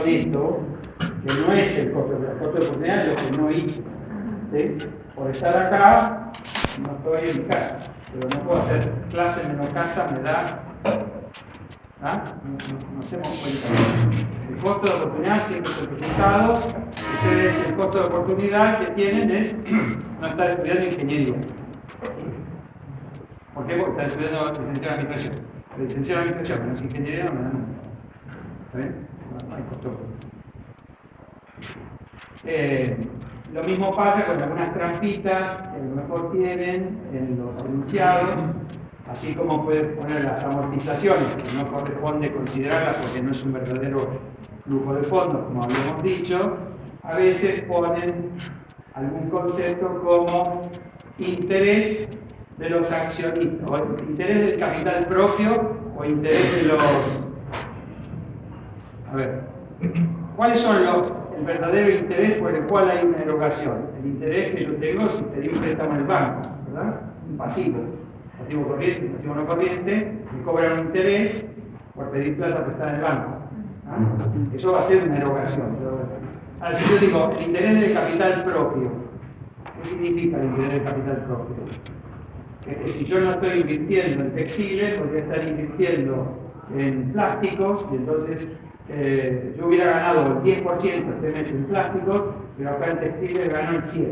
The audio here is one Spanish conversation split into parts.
esto, que no es el costo de oportunidad, es lo que no hice. ¿Sí? Por estar acá, no estoy en mi casa, pero no puedo hacer clase menos casa, me da. ¿Ah? No hacemos cuenta. El costo de oportunidad siempre certificado. Ustedes, el costo de oportunidad que tienen es no estar estudiando ingeniería. ¿Por qué? Porque están estudiando licenciado en administración. La licenciado en administración, pero no es ingeniería, no me da nada. ¿Está bien? No hay costo de oportunidad. Lo mismo pasa con algunas trampitas que a lo mejor tienen en los enunciados, así como pueden poner las amortizaciones, que no corresponde considerarlas porque no es un verdadero flujo de fondos, como habíamos dicho. A veces ponen algún concepto como interés de los accionistas, o interés del capital propio, o interés de los... A ver, ¿cuáles son el verdadero interés por el cual hay una erogación? El interés que yo tengo si pedí un préstamo en el banco, ¿verdad? Un pasivo. Pasivo corriente, pasivo no corriente, me cobran un interés por pedir plata prestada en el banco. ¿Ah? Eso va a ser una erogación. Ahora, si yo digo, el interés del capital propio, ¿qué significa el interés del capital propio? Es que si yo no estoy invirtiendo en textiles, podría estar invirtiendo en plásticos, y entonces yo hubiera ganado el 10% este mes en plásticos, pero acá en textiles gano el 7%.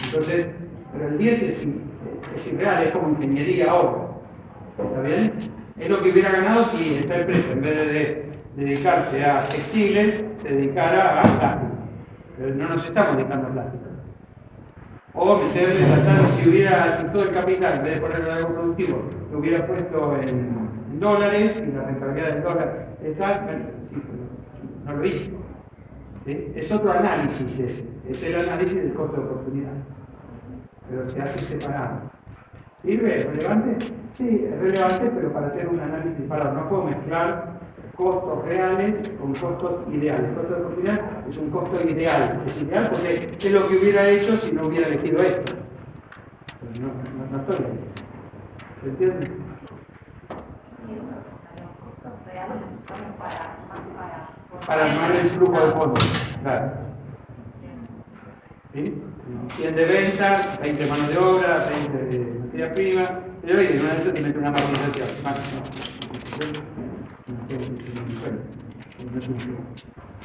Entonces, pero el 10 es irreal, es como ingeniería ahora. ¿Está bien? Es lo que hubiera ganado si esta empresa, en vez de dedicarse a textiles, se dedicara a plástico. Pero no nos estamos dedicando a plástico. O meterle si todo el capital, en vez de ponerlo en algo productivo, lo hubiera puesto en dólares y la rentabilidad del dólar está, no lo hice. ¿Sí? Es otro análisis ese, es el análisis del costo de oportunidad. Pero se hace separado. ¿Sirve? ¿Es relevante? Sí, es relevante, pero para hacer un análisis separado. No puedo mezclar costos reales con costos ideales. El costo de oportunidad es un costo ideal. Es ideal porque es lo que hubiera hecho si no hubiera elegido esto. Pero no estoy ahí. ¿Se entiende? Para armar el flujo de fondos. Claro. ¿Sí? 100 de ventas, 20 de mano de obra, 20 de materia prima. Pero en una de esas te mete una amortización.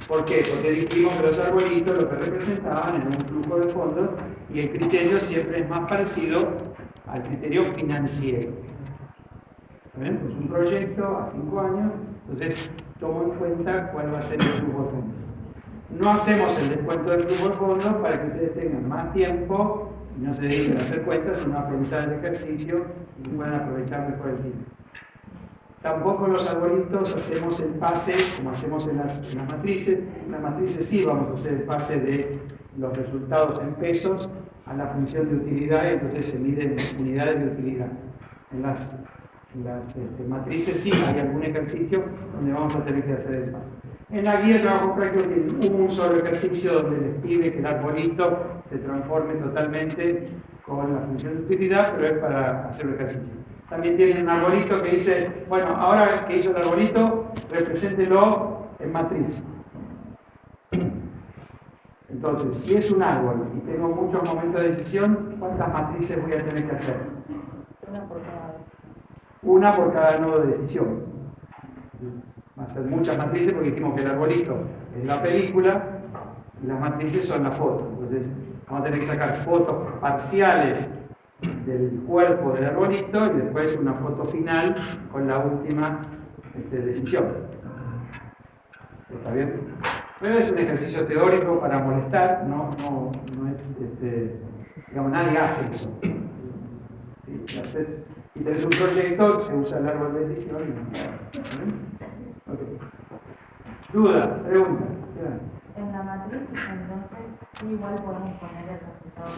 ¿Por qué? Porque dijimos que los arbolitos lo que representaban era un flujo de fondos y el criterio siempre es más parecido al criterio financiero. ¿Ven? Pues un proyecto a 5 años, entonces tomo en cuenta cuál va a ser el flujo de fondos. No hacemos el descuento del flujo de fondos para que ustedes tengan más tiempo y no se dediquen a hacer cuentas, sino a pensar el ejercicio y puedan aprovechar mejor el tiempo. Tampoco los arbolitos hacemos el pase como hacemos en las matrices. En las matrices sí vamos a hacer el pase de los resultados en pesos a la función de utilidad y entonces se miden unidades de utilidad. En las matrices sí hay algún ejercicio donde vamos a tener que hacer el pase. En la guía de trabajo práctico tiene un solo ejercicio donde les pide que el arbolito se transforme totalmente con la función de utilidad, pero es para hacer el ejercicio. También tienen un arbolito que dice, bueno, ahora que hizo el arbolito, represéntelo en matriz. Entonces, si es un árbol y tengo muchos momentos de decisión, ¿cuántas matrices voy a tener que hacer? Una por cada nodo de decisión. Va a ser muchas matrices porque dijimos que el arbolito es la película y las matrices son la foto. Entonces, vamos a tener que sacar fotos parciales del cuerpo del arbolito y después una foto final con la última decisión. ¿Está bien? Pero es un ejercicio teórico para molestar, no es, digamos, nadie hace eso. ¿Sí? Si tenés un proyecto, se usa el árbol de decisión. Okay. ¿Duda? ¿Pregunta? En la matriz, entonces, igual podemos poner el resultado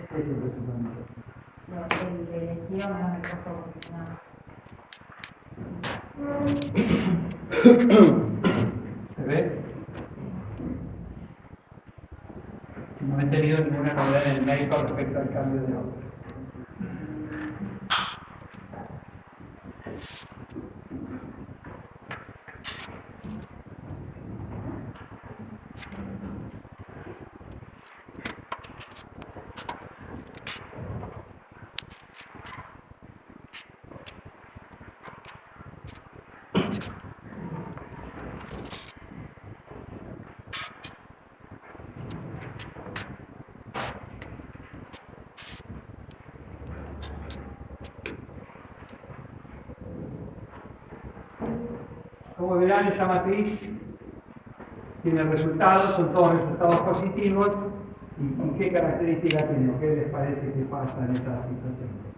¿Qué es el resultado? El de elección menos el costo oportunidad. ¿Se ve? No he tenido ninguna novedad en el mail con respecto al cambio de obra. como verán, esa matriz tiene resultados, son todos resultados positivos. ¿Y qué características tiene? ¿Qué les parece que pasa en esta situación?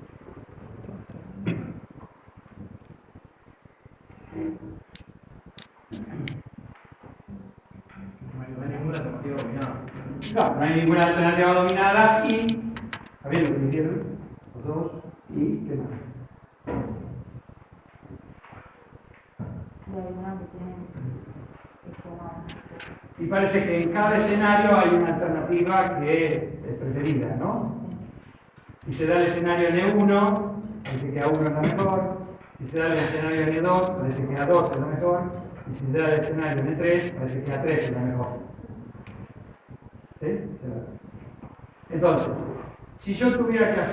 No hay ninguna alternativa dominada. No, no hay ninguna alternativa dominada y, ¿está bien lo que hicieron? Los dos, y ¿qué más? Y alguna que tiene Y parece que en cada escenario hay una alternativa que es preferida, ¿no? Si se da el escenario N1, parece que A1 es la mejor. Si se da el escenario N2, parece que A2 es la mejor. Y si se da el escenario N3, parece que A3 es la mejor. ¿Sí? Entonces, si yo tuviera que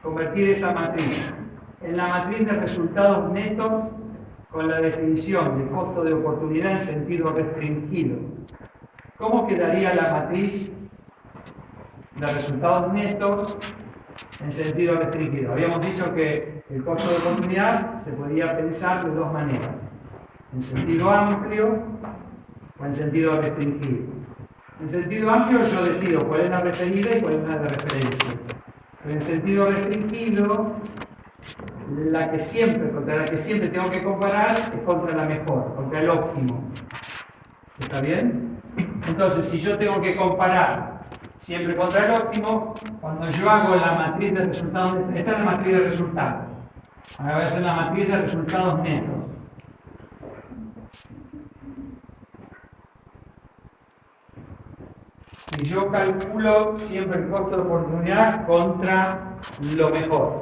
convertir esa matriz en la matriz de resultados netos con la definición de costo de oportunidad en sentido restringido, ¿cómo quedaría la matriz de resultados netos en sentido restringido? Habíamos dicho que el costo de oportunidad se podía pensar de dos maneras: en sentido amplio o en sentido restringido. En sentido amplio yo decido cuál es la referida y cuál es la de referencia. Pero en sentido restringido, contra la que siempre tengo que comparar es contra la mejor, contra el óptimo. ¿Está bien? Entonces, si yo tengo que comparar siempre contra el óptimo, cuando yo hago la matriz de resultados, esta es la matriz de resultados. Ahora voy a hacer la matriz de resultados netos. Y yo calculo siempre el costo de oportunidad contra lo mejor.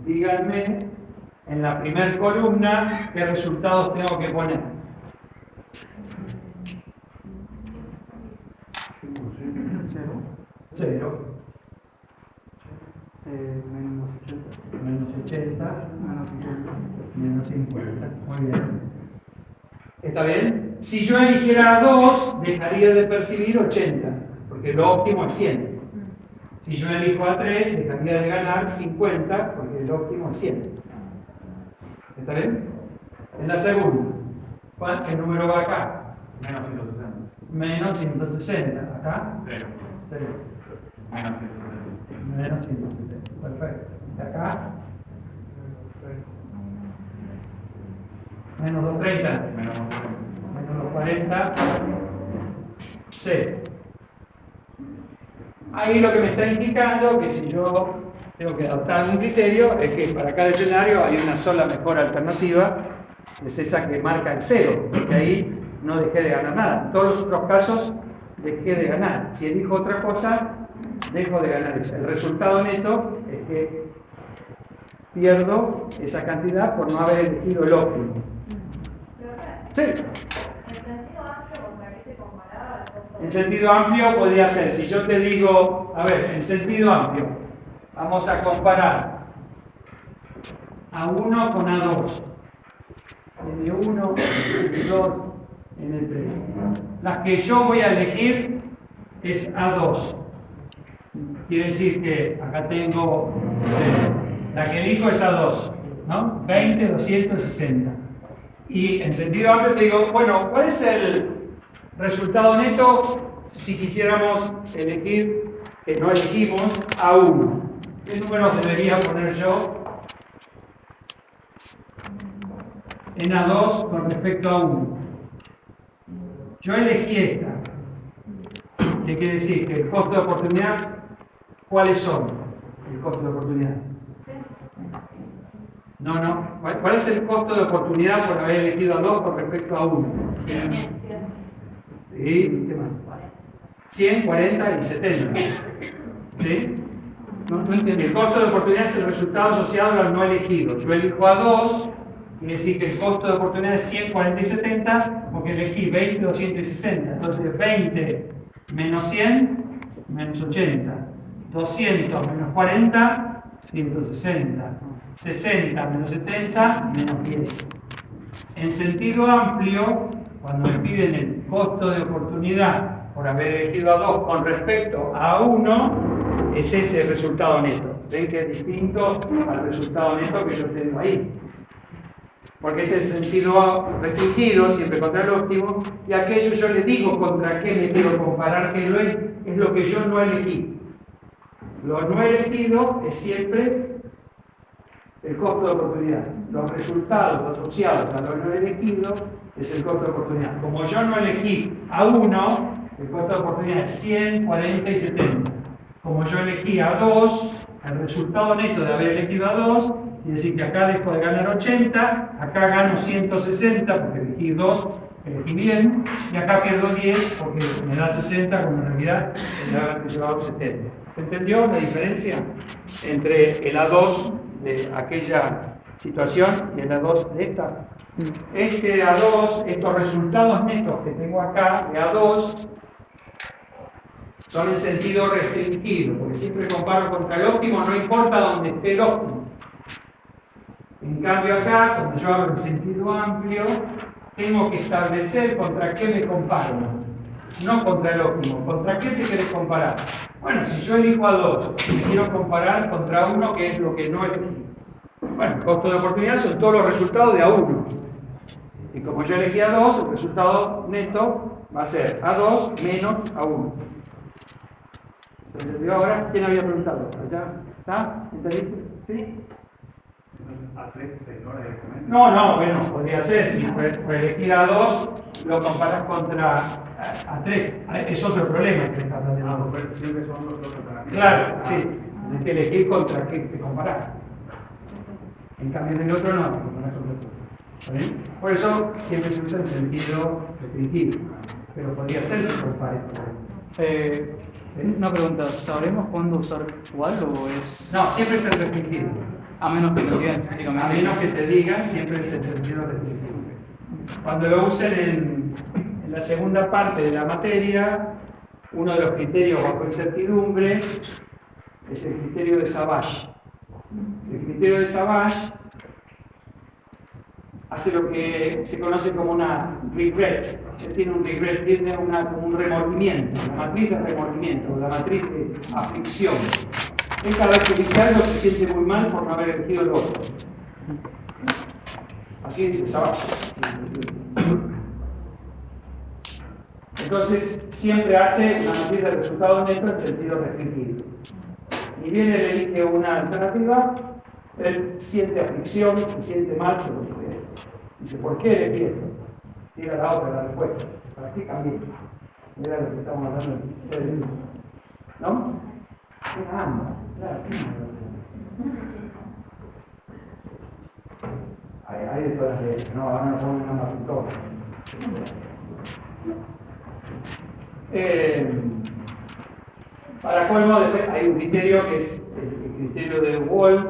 Díganme en la primera columna qué resultados tengo que poner. Cero. Menos 80. Menos 50. Muy bien. ¿Está bien? Si yo eligiera 2, dejaría de percibir 80, porque lo óptimo es 100. Si yo elijo a 3, dejaría de ganar 50, porque el óptimo es 100. ¿Está bien? En la segunda, ¿qué número va acá? Menos 160. Menos 160. ¿Acá? 0. 0. Menos 160. Menos 160. Perfecto. ¿Y acá? Menos 230. Menos 240. 0. Ahí lo que me está indicando que si yo tengo que adoptar un criterio es que para cada escenario hay una sola mejor alternativa, es esa que marca el 0, porque ahí no dejé de ganar nada. En todos los otros casos dejé de ganar. Si elijo otra cosa, dejo de ganar eso. El resultado neto es que pierdo esa cantidad por no haber elegido el óptimo. Sí. En sentido amplio podría ser, si yo te digo, a ver, en sentido amplio, vamos a comparar A1 con A2, N1, N2, N3. Las que yo voy a elegir es A2. Quiere decir que acá tengo, la que elijo es A2, ¿no? 20, 260. Y en sentido amplio te digo, bueno, ¿cuál es el resultado neto si quisiéramos elegir, que no elegimos, A1? ¿Qué números debería poner yo en A2 con respecto a 1? Yo elegí esta. ¿Qué quiere decir? Que el costo de oportunidad, ¿cuáles son? El costo de oportunidad. No. ¿Cuál es el costo de oportunidad por haber elegido a 2 con respecto a 1? ¿Sí? ¿Qué más? 100, 40 y 70. ¿Sí? No entendí. El costo de oportunidad es el resultado asociado al no elegido. Yo elijo a 2, quiere decir que el costo de oportunidad es 100, 40 y 70, porque elegí 20, 200 y 60. Entonces 20 menos 100, menos 80. 200 menos 40, 160. 60 menos 70, menos 10. En sentido amplio, cuando me piden el costo de oportunidad por haber elegido a 2 con respecto a 1, es ese el resultado neto. ¿Ven que es distinto al resultado neto que yo tengo ahí? porque este es el sentido restringido, siempre contra el óptimo, y aquello yo le digo contra qué me quiero comparar, que es lo que yo no elegí. Lo no elegido es siempre el costo de oportunidad. Los resultados asociados a lo no elegido es el costo de oportunidad. Como yo no elegí a 1, el costo de oportunidad es 100, 40 y 70. Como yo elegí a 2, el resultado neto de haber elegido a 2, quiere decir que acá dejo de ganar 80, acá gano 160 porque elegí 2, elegí bien, y acá pierdo 10 porque me da 60 cuando en realidad me haber llevado 70. ¿Se entendió la diferencia entre el A2 de aquella situación y el A2 de esta? Este A2, estos resultados netos que tengo acá de A2 son en sentido restringido, porque siempre comparo contra el óptimo, no importa dónde esté el óptimo. En cambio acá, cuando yo hablo en sentido amplio, tengo que establecer contra qué me comparo, no contra el óptimo. ¿Contra qué te querés comparar? Bueno, si yo elijo a 2, me quiero comparar contra 1, que es lo que no elegí. Bueno, el costo de oportunidad son todos los resultados de A1. Y como yo elegí a 2, el resultado neto va a ser A2 menos A1. ¿Entendió ahora? ¿Quién había preguntado? ¿Allá? ¿Está? ¿Entendiste? ¿Sí? No, bueno, podría ser. Si por elegir a 2 lo comparas contra a 3. Es otro problema que está planteando. Siempre son los dos. Claro, sí. Tienes que elegir contra qué te comparas. En cambio, en el otro no, te comparás contra otro. ¿Está bien? Por eso siempre se usa en sentido restringido. Pero podría ser que compares. Una pregunta, ¿sabremos cuándo usar cuál o es...? No, siempre es el restringido. A menos que lo digan A específicamente. menos que te digan, siempre es el sentido restringido. Cuando lo usen en la segunda parte de la materia, uno de los criterios bajo incertidumbre es el criterio de Savage. El criterio de Savage hace lo que se conoce como una regret. Él tiene un regret, tiene como un remordimiento, la matriz de remordimiento, la matriz de aflicción. Él cada vez que dice algo se siente muy mal por no haber elegido el otro. Así dice Savage. Entonces siempre hace una matriz de resultado neto en sentido restringido. Y viene, le elige una alternativa, él siente aflicción, se siente mal, se lo dice. Dice, ¿por qué elegí esto? Tira la otra, la respuesta. ¿Para qué cambié? Era lo que estamos hablando del libro. ¿No? Era ambas. Claro, hay de todas las leyes. No, ahora no pongo una más en todo. Para colmo, hay un criterio que es el criterio de Wald,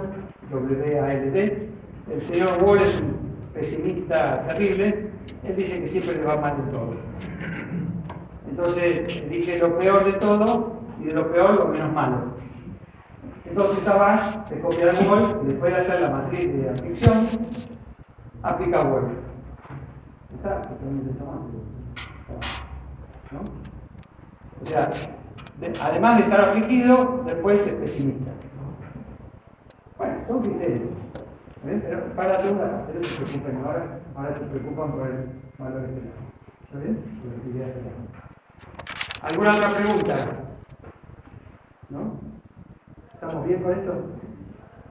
W-A-L-D. El señor Wald es un pesimista terrible. Él dice que siempre le va mal en todo. Entonces, elige lo peor de todo y de lo peor lo menos malo. Entonces, Savage se copia de Wald y después de hacer la matriz de aflicción, aplica Wald. ¿Está? ¿No? O sea, además de estar afligido, después es pesimista. Bueno, son criterios. ¿Ven? Pero para la segunda parte, no se preocupen ahora se preocupan por el valor esperado. ¿Está bien? Por la actividad esperada. ¿Alguna otra pregunta? ¿No? ¿Estamos bien con esto?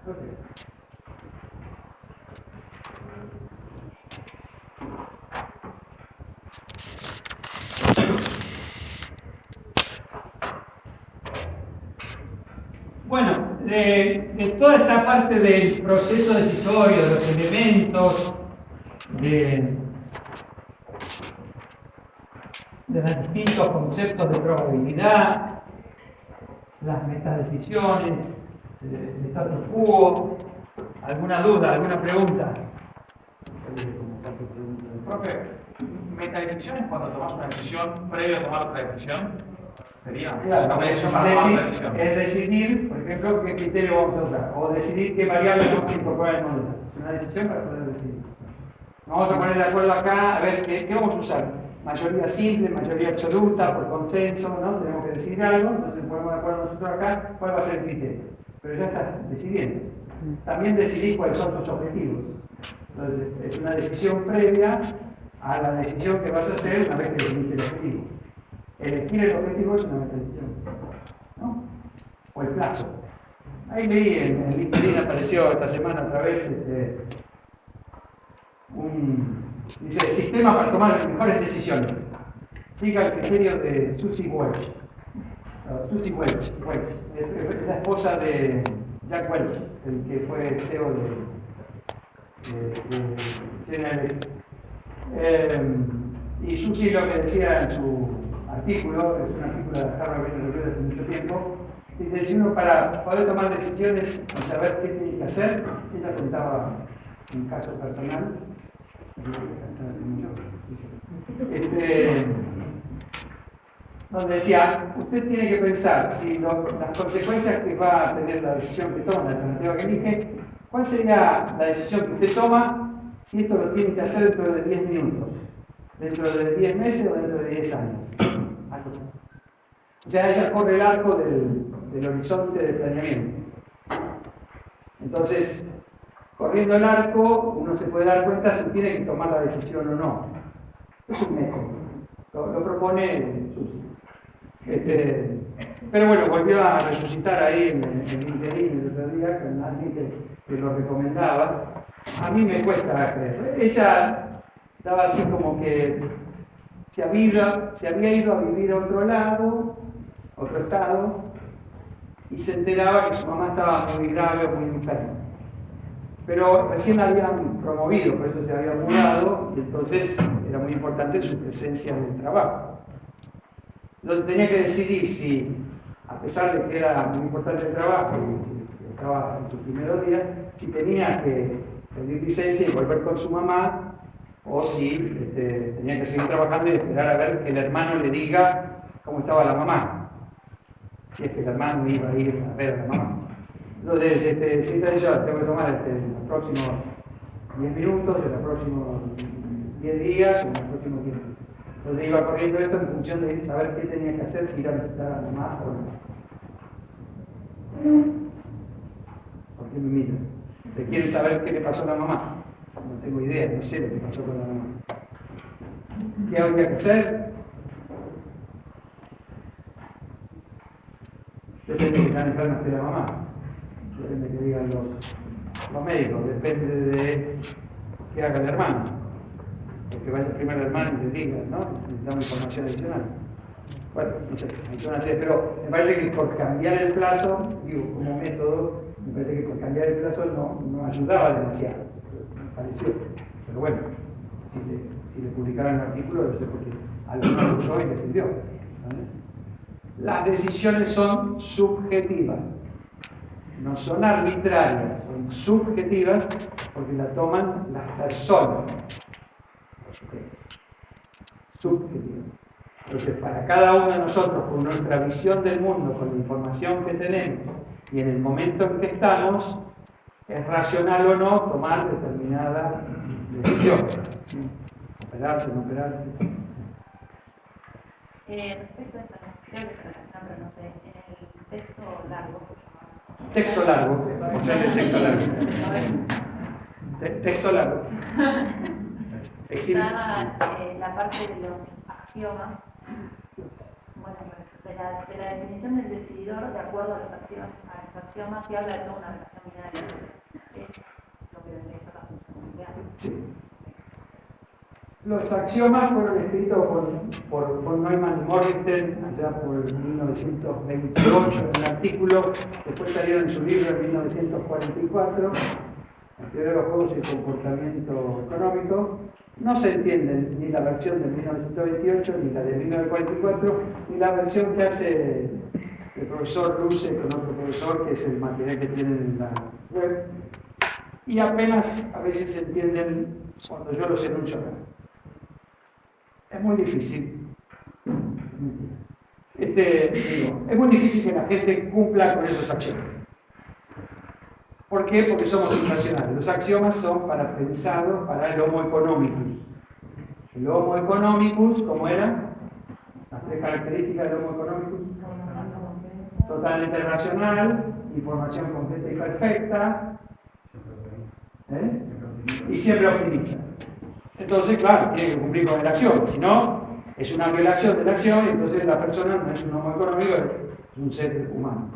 Okay. Bueno, de toda esta parte del proceso decisorio, de los elementos, de los distintos conceptos de probabilidad, las metadecisiones, el status quo, ¿alguna duda, alguna pregunta? Profe, metadecisión es cuando tomas una decisión previo a tomar otra decisión. Sería Claro, una decisión para tomar otra decisión. es decidir, por ejemplo, qué criterio vamos a usar, o decidir qué variable vamos a incorporar en el modelo. Es una decisión para poder decidir. Nos vamos a poner de acuerdo acá, a ver qué vamos a usar. Mayoría simple, mayoría absoluta, por consenso, ¿no? Tenemos que decidir algo, entonces ponemos de acuerdo nosotros acá cuál va a ser el criterio. Pero ya está decidiendo. También decidir cuáles son tus objetivos. Entonces, es una decisión previa a la decisión que vas a hacer una vez que definiste el objetivo. Elegir el objetivo es una metadecisión, ¿no? O el plazo. Ahí leí en LinkedIn, apareció esta semana otra vez dice, sistema para tomar las mejores decisiones. Siga el criterio de Susie Welch. Susie Welch es la esposa de Jack Welch, el que fue CEO de General Electric. Y Susie lo que decía en su artículo, es un artículo de Harvard Business Review hace mucho tiempo, dice, si uno para poder tomar decisiones y saber qué tiene que hacer, ella contaba un caso personal, donde decía, usted tiene que pensar si las consecuencias que va a tener la decisión que toma, la alternativa que elige, ¿cuál sería la decisión que usted toma si esto lo tiene que hacer dentro de 10 minutos? ¿Dentro de 10 meses o dentro de 10 años? O sea, ella corre el arco del horizonte de planeamiento. Entonces, corriendo el arco, uno se puede dar cuenta si tiene que tomar la decisión o no. Es un método. Lo propone Susie. Pero bueno, volvió a resucitar ahí en LinkedIn el otro día con alguien que lo recomendaba. A mí me cuesta creer. Ella daba así como que se había ido a vivir a otro lado, otro estado, y se enteraba que su mamá estaba muy grave o muy enferma. Pero recién la habían promovido, por eso se había mudado, y entonces era muy importante su presencia en el trabajo. Entonces tenía que decidir si, a pesar de que era muy importante el trabajo y estaba en sus primeros días, si tenía que pedir licencia y volver con su mamá, o si tenía que seguir trabajando y esperar a ver que el hermano le diga cómo estaba la mamá. Si es que el hermano iba a ir a ver a la mamá. Entonces, si yo tengo que tomar en los próximos 10 minutos, en los próximos 10 días o en los próximos tiempos. Entonces iba corriendo esto en función de saber qué tenía que hacer, si ir a visitar a la mamá o no. ¿Por qué me miran? ¿Te quieren saber qué le pasó a la mamá? No tengo idea, no sé lo que pasó con la mamá. ¿Qué habría que hacer? Depende de que tan enferma esté la mamá. Depende de que digan los médicos. Depende de qué haga el hermano. Porque vaya primero el hermano y le diga, ¿no? Necesitamos información adicional. Bueno, no sé, pero me parece que por cambiar el plazo, digo, como método, me parece que por cambiar el plazo no ayudaba demasiado. Me pareció. Pero bueno, si le publicaron el artículo, no sé por qué. Alguno lo usó y le sirvió. ¿Vale? Las decisiones son subjetivas. No son arbitrarias, son subjetivas porque las toman las personas. Subjetivas. Entonces, para cada uno de nosotros, con nuestra visión del mundo, con la información que tenemos y en el momento en que estamos, es racional o no tomar determinada decisión. Operarse, no operarse. Respecto a esta, creo que Alejandra, no sé, en el texto largo. Texto largo. Texto largo. Texto largo. Dada la parte de los axiomas, bueno, de la definición del decididor de acuerdo a los axiomas se habla de toda una relación binaria. Es lo que vendría a ser la función. Sí. Los axiomas fueron escritos por von Neumann y Morgenstern allá por 1928 en un artículo, después salieron en su libro en 1944, la teoría de los juegos y el comportamiento económico. No se entiende ni la versión de 1928, ni la de 1944, ni la versión que hace el profesor Luce con otro profesor, que es el material que tienen en la web, y apenas a veces se entienden cuando yo los enuncio acá. Es muy difícil. Es muy difícil que la gente cumpla con esos axiomas. ¿Por qué? Porque somos irracionales. Los axiomas son pensados para el Homo economicus. El Homo economicus, ¿cómo era? Las tres características del Homo economicus. Totalmente racional, información completa y perfecta. y siempre optimiza. Entonces, claro, tiene que cumplir con el axioma, si no, es una violación de la acción y entonces la persona no es un homo económico, es un ser humano.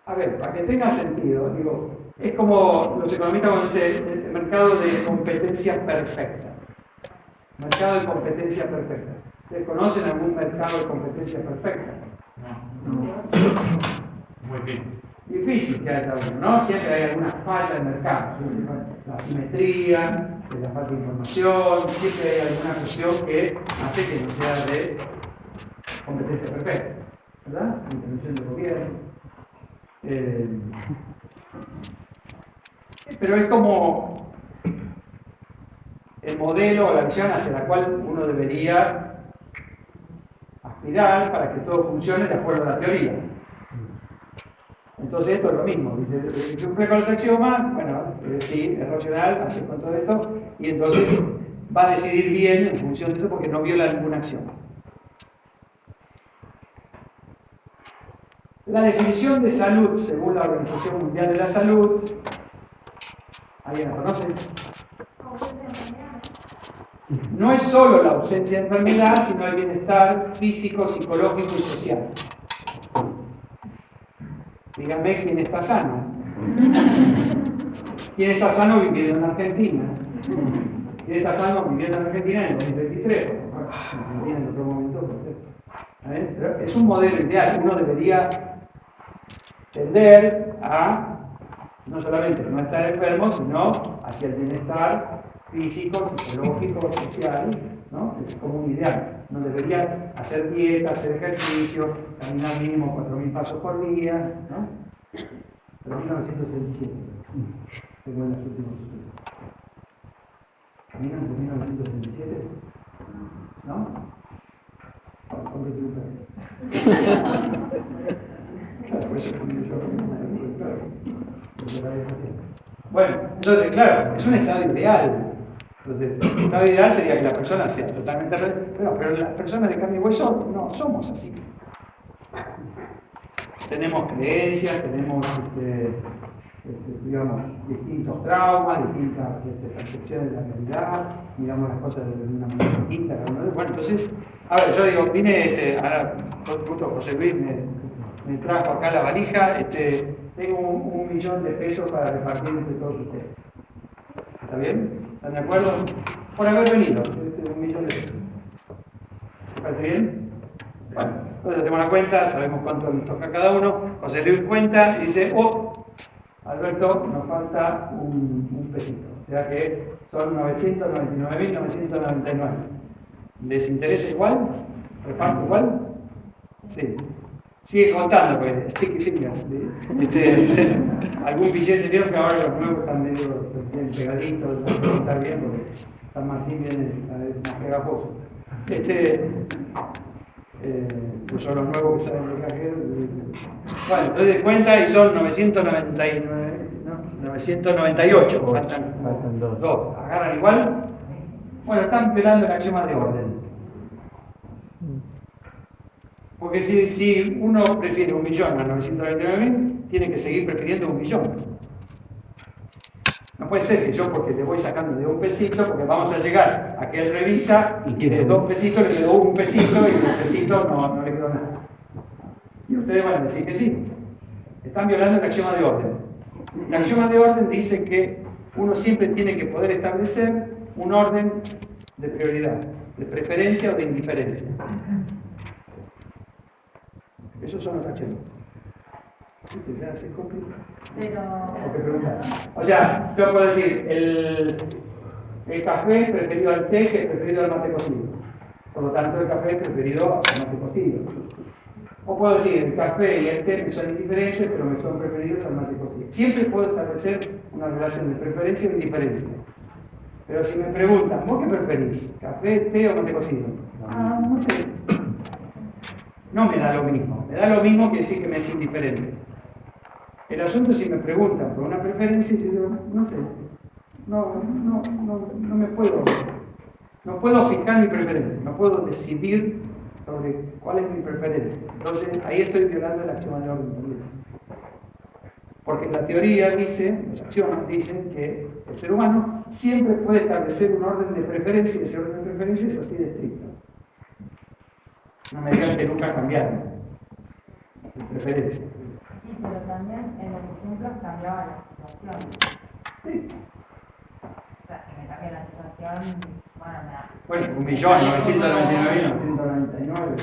A ver, para que tenga sentido, digo, es como los economistas cuando dicen el mercado de competencia perfecta. Mercado de competencia perfecta. ¿Ustedes conocen algún mercado de competencia perfecta? No. Muy bien. Difícil que haya uno, ¿no? Siempre hay alguna falla en el mercado. La asimetría, la falta de información, siempre hay alguna cuestión que hace que no sea de competencia perfecta. ¿Verdad? Intervención del gobierno. Pero es como el modelo o la visión hacia la cual uno debería aspirar para que todo funcione de acuerdo a la teoría. Entonces esto es lo mismo, si cumple con los axiomas, bueno, sí, es racional, hace con todo esto, y entonces va a decidir bien en función de eso porque no viola ningún axioma. La definición de salud, según la Organización Mundial de la Salud, ¿alguien la conoce? No es solo la ausencia de enfermedad, sino el bienestar físico, psicológico y social. Dígame quién está sano. ¿Quién está sano viviendo en Argentina? ¿Quién está sano viviendo en Argentina en el 2023? Argentina en otro momento. Pero es un modelo ideal. Uno debería tender a no solamente no estar enfermo, sino hacia el bienestar físico, psicológico, social, ¿no? Es como un ideal. No debería hacer dieta, hacer ejercicio, caminar mínimo 4.000 pasos por día, ¿no? Pero 1967, tengo en los últimos estudios. ¿Caminan por 1967? ¿No? Hombre, claro, por eso bueno, entonces, claro, es un estado ideal. Entonces, el estado ideal sería que la persona sea totalmente... Pero las personas de carne y hueso no somos así. Tenemos creencias, tenemos, digamos, distintos traumas, distintas percepciones de la realidad, miramos las cosas de una manera distinta. Bueno, entonces, a ver, yo digo, vine, ahora, justo José Luis me trajo acá la valija, tengo 1 millón de pesos para repartir entre todos ustedes. ¿Está bien? ¿Están de acuerdo? Por haber venido, 1 millón de pesos. ¿Te parece bien? Bueno, entonces hacemos la cuenta, sabemos cuánto nos toca a cada uno. José Luis cuenta y dice, oh, Alberto, nos falta un pesito. O sea que son 999.999. ¿Les interesa igual? ¿Reparto igual? Sí. Sigue contando, porque sticky fingers. Algún billete, vieron que ahora los nuevos están medio bien pegaditos, no pueden contar bien porque San Martín viene a ver más pegajoso. Pues son los nuevos que salen del cajero. Bueno, entonces cuenta y son 998. Faltan dos. ¿Agarran igual? Bueno, están pelando el axioma de orden. Porque si uno prefiere 1 millón a 999.000, tiene que seguir prefiriendo 1 millón. No puede ser que yo, porque le voy sacando de 1 pesito, porque vamos a llegar a que él revisa y que de 2 pesitos le quedó 1 pesito y 1 pesito no le quedó nada. Y ustedes van a decir que sí. Están violando el axioma de orden. El axioma de orden dice que uno siempre tiene que poder establecer un orden de prioridad, de preferencia o de indiferencia. Esos son los axiomas. ¿Se complica? O sea, yo puedo decir, el café es preferido al té que es preferido al mate cocido. Por lo tanto, el café es preferido al mate cocido. O puedo decir, el café y el té me son indiferentes, pero me son preferidos al mate cocido. Siempre puedo establecer una relación de preferencia o indiferencia. Pero si me preguntan, ¿vos qué preferís? ¿Café, té o mate cocido? No sé. No me da lo mismo. Me da lo mismo que decir que me es indiferente. El asunto es si me preguntan por una preferencia, yo digo, no sé. No me puedo. No puedo fijar mi preferencia. No puedo decidir sobre cuál es mi preferencia. Entonces, ahí estoy violando el axioma de orden también. Porque la teoría dice, los axiomas dicen que el ser humano siempre puede establecer un orden de preferencia y ese orden de preferencia es así de estricto. No me digan que nunca cambiaron de preferencia. Sí, pero también en los ejemplos cambiaba la situación. Sí. O sea, que me cambia la situación, bueno, me da. Bueno, 1.999.999.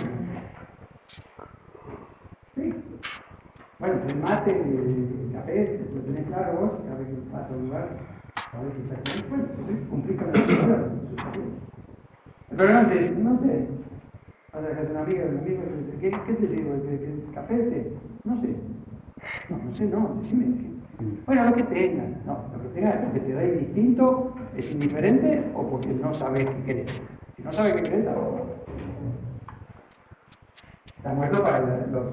Sí. Bueno, el mate, el café, lo tenés claro vos, cada vez que vas a un lugar, cada vez que estás aquí, bueno, entonces cumplís con la situación. El problema es decir, no sé, vas a la casa de una amiga, un amigo, ¿qué te digo? ¿El café? No sé. No sé, no, decime. Bueno, lo que tengas. No, lo que tengas es porque te da indistinto, es indiferente o porque no sabes qué querés. Si no sabes qué querés, está muerto para los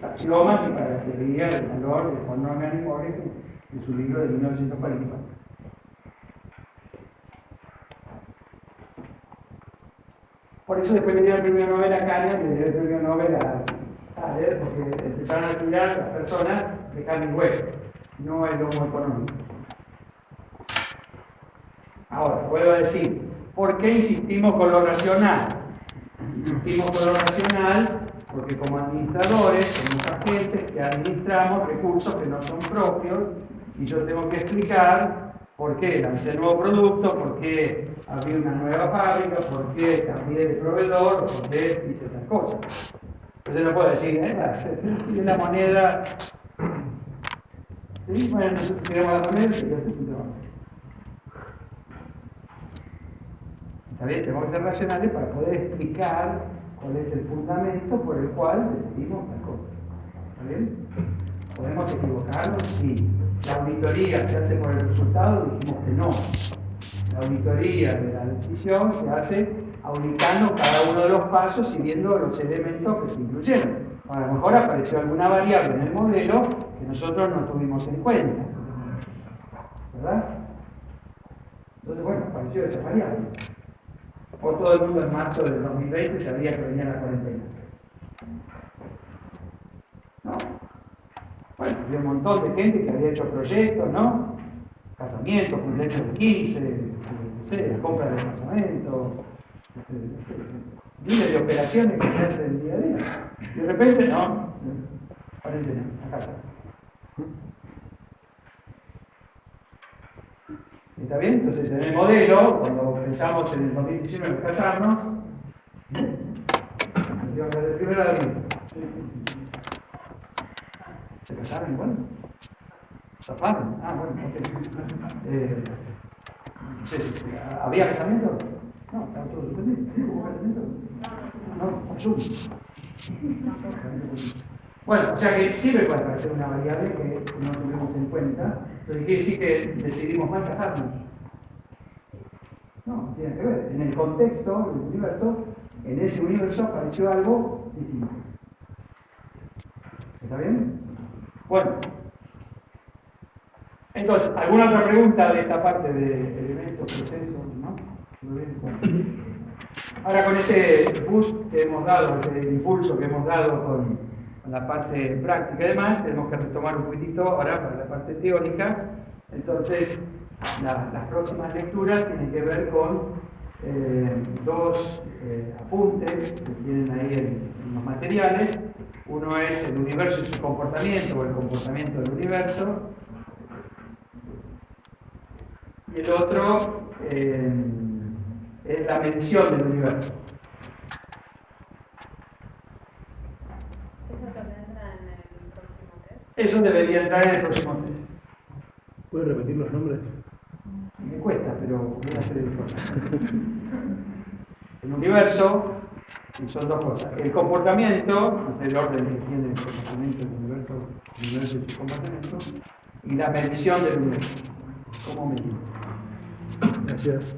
axiomas y para la teoría del valor de Juan Norman y Morris en su libro de 1944. Por eso después le dio el premio Nobel a Kahneman y le dio el premio Nobel a Thaler, porque empezaron a estudiar las personas de carne y hueso, no el homo económico. Ahora, vuelvo a decir, ¿por qué insistimos con lo racional? Insistimos con lo racional porque como administradores somos agentes que administramos recursos que no son propios y yo tengo que explicar por qué lancé nuevo producto, por qué abrí una nueva fábrica, por qué cambié de proveedor, o por qué hice otras cosas. Entonces no puedo decir, de la moneda, ¿sí? Bueno, nosotros queremos la moneda, pero está bien, tenemos que ser racionales para poder explicar cuál es el fundamento por el cual decidimos las cosas. ¿Está bien? ¿Podemos equivocarnos? Sí. La auditoría se hace por el resultado, dijimos que no. La auditoría de la decisión se hace auditando cada uno de los pasos y viendo los elementos que se incluyeron. A lo mejor apareció alguna variable en el modelo que nosotros no tuvimos en cuenta. ¿Verdad? Entonces, bueno, apareció esa variable. O todo el mundo en marzo del 2020 sabía que venía la cuarentena. ¿No? Bueno, había un montón de gente que había hecho proyectos, ¿no? Casamientos, cumpleaños de 15, no sé, la compra de departamentos, miles de operaciones que se hacen día a día. Y de repente, no, cuarentena, acá está. ¿Está bien? Entonces, en el modelo, cuando pensamos en el 2019 casarnos, desde el 1 de abril, ¿se casaron igual? ¿Zafaron? Ah, bueno, ok. No sé si ¿había casamiento? No, estaba todo suspendido. ¿Hubo casamiento? No, Zoom. Bueno, o sea que siempre puede aparecer una variable que no tuvimos en cuenta, pero quiere decir que decidimos mal casarnos. No, tiene que ver. En el contexto del universo, en ese universo apareció algo distinto. ¿Está bien? Bueno. Entonces, ¿alguna otra pregunta de esta parte de elementos, procesos, no? Ahora con este boost que hemos dado, este impulso que hemos dado con la parte práctica y demás, tenemos que retomar un poquitito ahora para la parte teórica. Entonces, las próximas lecturas tienen que ver con dos apuntes que tienen ahí en los materiales. Uno es el universo y su comportamiento, o el comportamiento del universo. Y el otro es la medición del universo. Eso debería entrar en el próximo test. ¿Puedes repetir los nombres? Me cuesta, pero voy a hacer el esfuerzo. El universo, y son dos cosas. El comportamiento, el orden que tiene el comportamiento del universo y su comportamiento, y la medición del universo. ¿Cómo medimos? Gracias.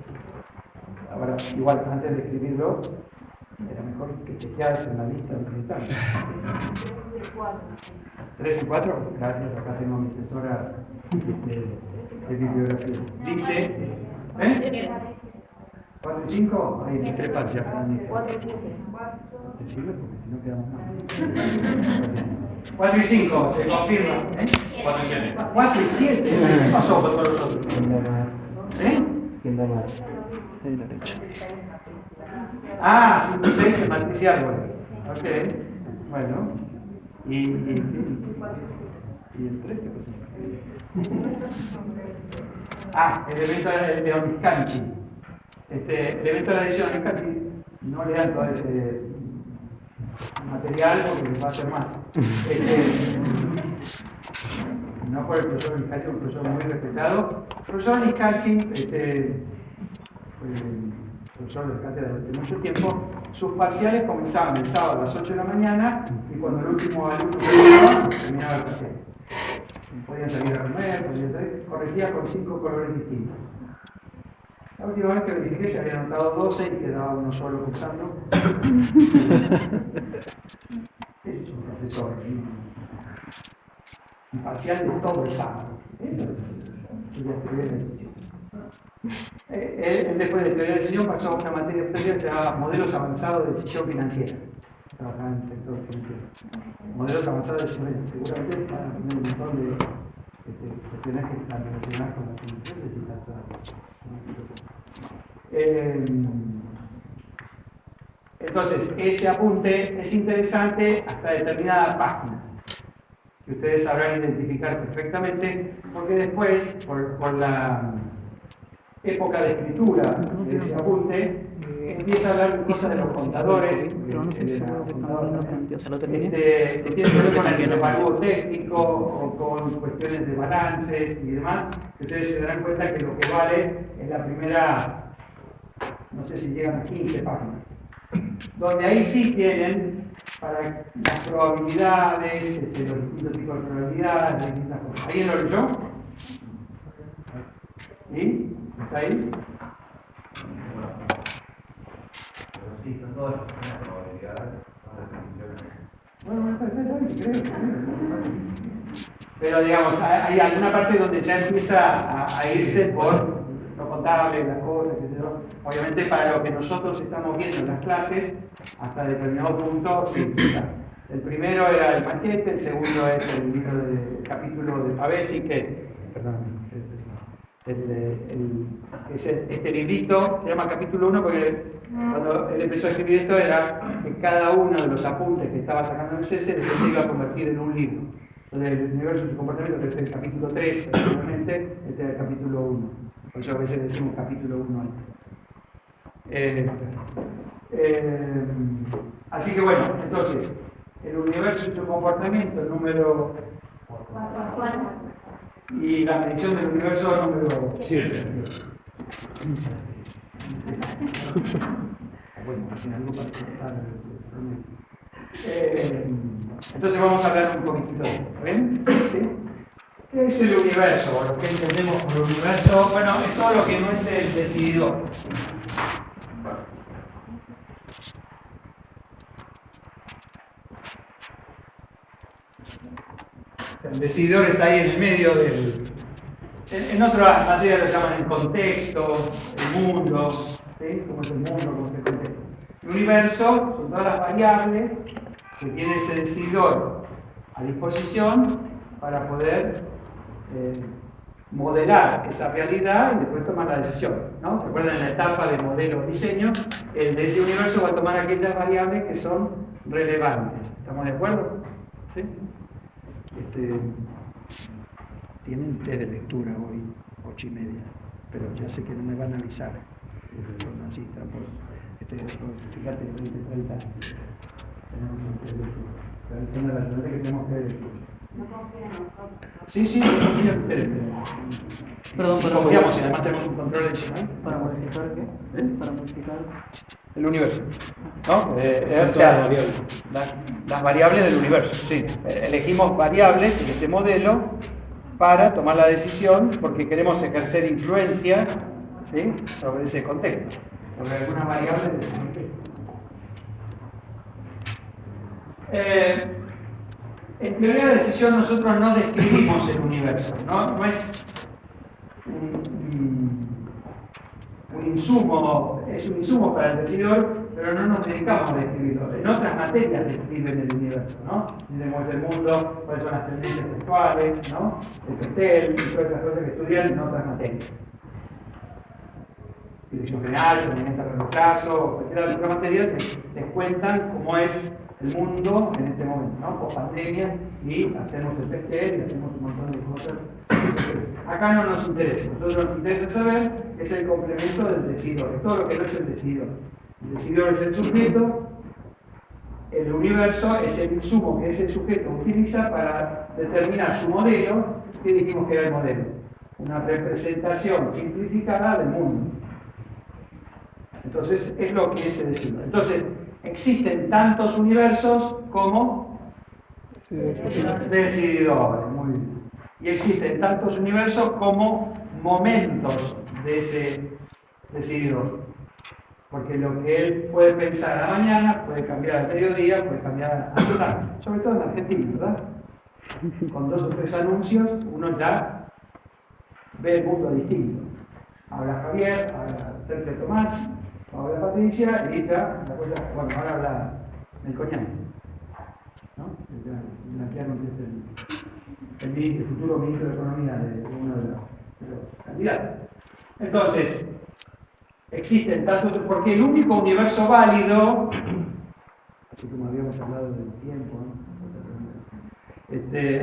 Ahora, igual, antes de escribirlo, era mejor que chequeas en la lista de resultados. 3 y 4, gracias, acá tengo a mi asesora de bibliografía. Dice, 4 y 5, hay discrepancia para mí. Decirlo porque si no quedamos mal. 4 y 5, se confirma. 4 y 7. 4 y 7, ¿qué pasó con todos los otros? De derecha. Ah, 5 y 6 es matriz y árbol. Ok, bueno. ¿Y el 3 qué cosa? Ah, el elemento de Oniscanchi. El evento de la edición casi no le dan todo ese material porque les va a hacer mal. No por el profesor Niscachi, un profesor muy respetado. El profesor Niscachi, profesor de cátedra durante mucho tiempo, sus parciales comenzaban el sábado a las 8 de la mañana y cuando el último alumno terminaba el parcial. Podían salir a comer, corregía con 5 colores distintos. La última vez que verifiqué se habían anotado 12 y quedaba uno solo cursando. Es un profesor. Imparcial de todo el sábado. Él después de teoría de decisión pasó a una materia especial que se llamaba modelos avanzados de decisión financiera. Trabajaba en el sector financiero. Modelos avanzados de decisión financiera. Seguramente para tener un montón de cuestiones que están relacionadas con las financieras y las entonces, ese apunte es interesante hasta determinada página, que ustedes sabrán identificar perfectamente, porque después, por la época de escritura de ese apunte, empieza a hablar cosas de los contadores, pero no sé si se lo terminé. que tiene que ver con el evalúo técnico o con cuestiones de balances y demás, que ustedes se darán cuenta que lo que vale es la primera, no sé si llegan a 15 páginas, donde ahí sí tienen para las probabilidades, los distintos tipos de probabilidades, distintas cosas. ¿Alguien lo leyó? ¿Sí? ¿Está ahí? Sí, son todas las probabilidades, Bueno, pero digamos, hay alguna parte donde ya empieza a irse por lo contable, las cosas, etc. Obviamente para lo que nosotros estamos viendo en las clases, hasta determinado punto, sí, empieza. El primero era el maquete, el segundo es el libro del capítulo de Pavesi, que, perdón, este librito se llama capítulo 1 porque cuando él empezó a escribir esto era que cada uno de los apuntes que estaba sacando en el CESE después se iba a convertir en un libro. Entonces el universo de comportamiento, que es el capítulo 3, obviamente, este es el capítulo 1. Por eso a veces decimos capítulo 1 ahí. Así que bueno, entonces, el universo y su comportamiento, el número 4. Y la medición del universo número 7. Bueno, hacen algo para cortar entonces vamos a hablar un poquitito de esto, ¿ven? ¿Sí? ¿Qué es el universo? O lo que entendemos por universo, bueno, es todo lo que no es el decididor. El decididor está ahí en el medio del... En otras materias lo llaman el contexto, el mundo, ¿sí? ¿Cómo es el mundo? ¿Cómo es el contexto? El universo son todas las variables que tiene ese decididor a disposición para poder modelar esa realidad y después tomar la decisión, ¿no? ¿Recuerdan en la etapa de modelo-diseño? El de ese universo va a tomar aquellas variables que son relevantes. ¿Estamos de acuerdo? ¿Sí? Tienen té de lectura hoy, 8:30, pero ya sé que no me van a avisar. Así está fíjate, 20-30 años. Tenemos un té de lectura. Pero es la que tenemos té de lectura. No confían en nosotros. Sí, no confían en ustedes. Perdón, Sí, confiamos y además tenemos un control adicional. ¿Para modificar qué? Para modificar El universo. ¿No? O sea, las variables del universo. Sí. Elegimos variables en ese modelo para tomar la decisión porque queremos ejercer influencia, ¿sí? Sobre ese contexto, sobre algunas variables de ese contexto. En teoría de decisión nosotros no describimos el universo, no es un insumo, es un insumo para el decididor pero no nos dedicamos a describirlo. En otras materias describen el universo, ¿no? Tenemos el mundo, cuáles son las tendencias sexuales, ¿no? El Pestel, y todas estas cosas que estudian en otras materias. Dirección general, rendimiento a largo plazo, cualquiera de las otras materias te cuentan cómo es el mundo en este momento, ¿no? Post pandemia, y hacemos el Pestel y hacemos un montón de cosas. Acá no nos interesa, nosotros nos interesa saber que es el complemento del decidor, es todo lo que no es el decidor. El decidor es el sujeto, el universo es el insumo que ese sujeto utiliza para determinar su modelo, que dijimos que era el modelo, una representación simplificada del mundo. Entonces, es lo que es el decidor. Entonces, existen tantos universos como decididores, muy bien. Y existen tantos universos como momentos de ese decididor. Porque lo que él puede pensar a la mañana puede cambiar al mediodía, puede cambiar a la tarde. Sobre todo en Argentina, ¿verdad? Con 2 o 3 anuncios uno ya ve el mundo distinto. Habla Javier, habla Sergio Tomás, habla Patricia y ya la cosa, bueno, ahora habla el coñac, ¿no? El futuro ministro de Economía de uno de los candidatos. Entonces, existen tantos, porque el único universo válido, así como habíamos hablado del tiempo, ¿no?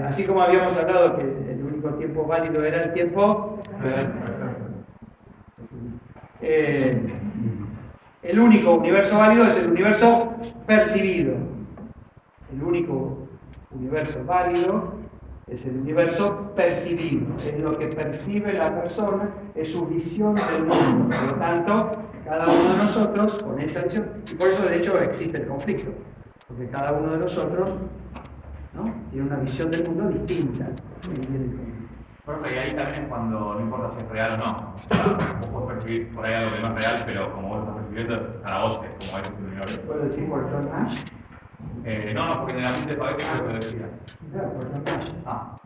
Así como habíamos hablado que el único tiempo válido era el tiempo, el único universo válido es el universo percibido. El único universo válido es el universo percibido, es lo que percibe la persona, es su visión del mundo. Por lo tanto, cada uno de nosotros con esa visión, y por eso de hecho existe el conflicto, porque cada uno de nosotros, ¿no?, tiene una visión del mundo distinta. Bueno, y ahí también es cuando no importa si es real o no. Vos podés percibir por ahí algo que no es real, pero como vos lo estás percibiendo, para vos es como es el universo. ¿Puedo decir por John Nash? No, porque en la mente para eso lo decía. Claro, por John Nash. Ah.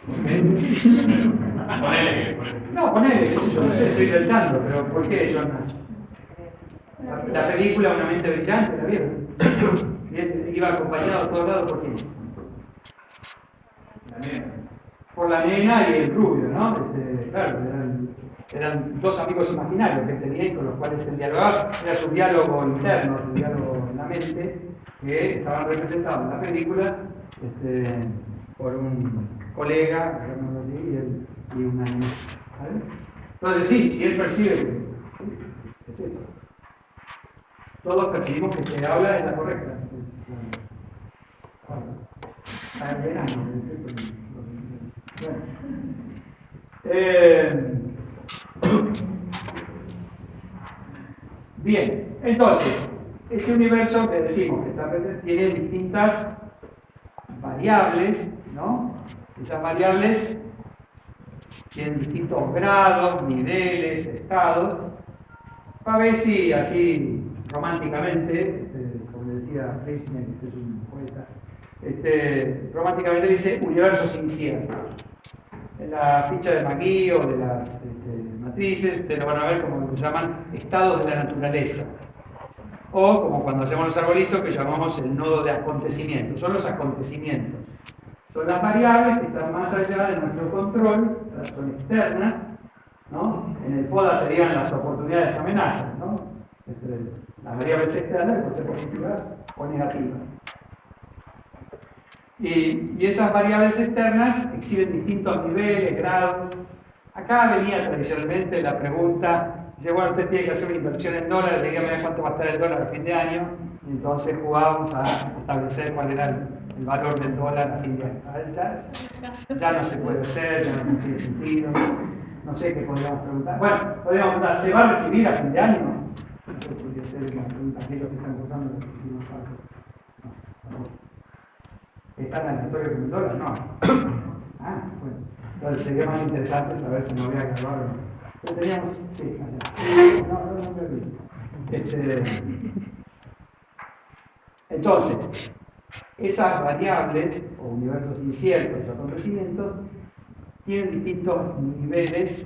¿Ok? Ponele. No, ponele, yo no sé, estoy inventando, pero ¿por qué John Nash? La película Una mente brillante, ¿la vieron? Y él iba acompañado a todos lados, ¿por qué? Por la nena y el rubio, ¿no? Claro, eran 2 amigos imaginarios que tenía y con los cuales él dialogaba. Era su diálogo interno, su diálogo en la mente, que estaban representados en la película por un colega, y una niña. ¿Vale? Entonces sí, si él percibe que es eso. Todos percibimos que se habla es la correcta. Está en verano. Bien, entonces, ese universo que decimos que tiene distintas variables, ¿no? Esas variables tienen distintos grados, niveles, estados. A ver si así románticamente, como decía Krishna, que es un poeta, románticamente dice universos inciertos. En la ficha de McGee o de las matrices, ustedes lo van a ver como lo llaman estados de la naturaleza. O como cuando hacemos los arbolitos que llamamos el nodo de acontecimientos. Son los acontecimientos. Son las variables que están más allá de nuestro control, son externas, ¿no? En el PODA serían las oportunidades amenazas, ¿no? Las variables externas pueden ser positivas o negativas. Y esas variables externas exhiben distintos niveles, grados. Acá venía tradicionalmente la pregunta, dice, bueno, usted tiene que hacer una inversión en dólares, dígame cuánto va a estar el dólar a fin de año. Y entonces jugábamos a establecer cuál era el valor del dólar a fin de año. Ya no se puede hacer, ya no tiene sentido. No sé qué podríamos preguntar. Bueno, podríamos preguntar, ¿se va a recibir a fin de año? Eso podría ser una pregunta que ellos que están cursando los últimos pasos. ¿Está en el territorio con el dólar? No. Ah, bueno. Entonces sería más interesante saber si no había que grabar o no. Pero teníamos. Sí, no. Entonces, esas variables o universos inciertos o acontecimientos tienen distintos niveles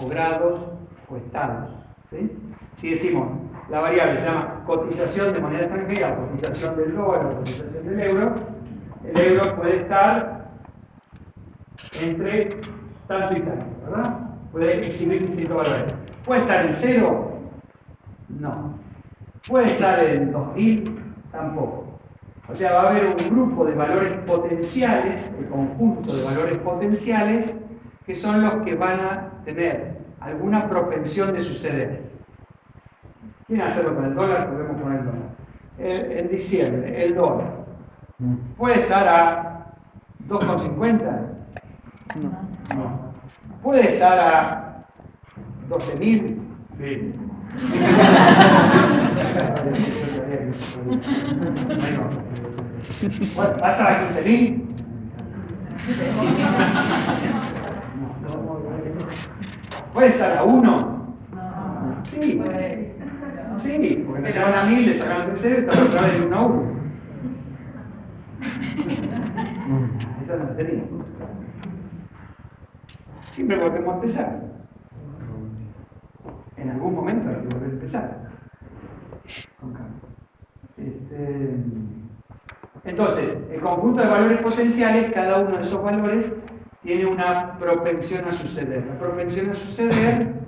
o grados o estados. ¿Sí? Si decimos, la variable se llama cotización de moneda extranjera, cotización del dólar, cotización del euro. El euro puede estar entre tanto y tanto, ¿verdad? Puede exhibir distintos valores. ¿Puede estar en 0? No. ¿Puede estar en 2000? Tampoco. O sea, va a haber un grupo de valores potenciales, el conjunto de valores potenciales, que son los que van a tener alguna propensión de suceder. ¿Quieren hacerlo con el dólar? Podemos con el dólar. En diciembre, el dólar puede estar a 2,50. No. Puede estar a 12.000. Sí. Bueno, ¿va a estar a 15.000? ¿Puede estar a 1? Sí. Sí, porque nos llevan a 1000, le sacan el tercero y están otra vez en 1 a 1. Esa no la tenía. Siempre volvemos a empezar. En algún momento hay que volver a empezar. Con calma. Entonces, el conjunto de valores potenciales, cada uno de esos valores tiene una propensión a suceder. La propensión a suceder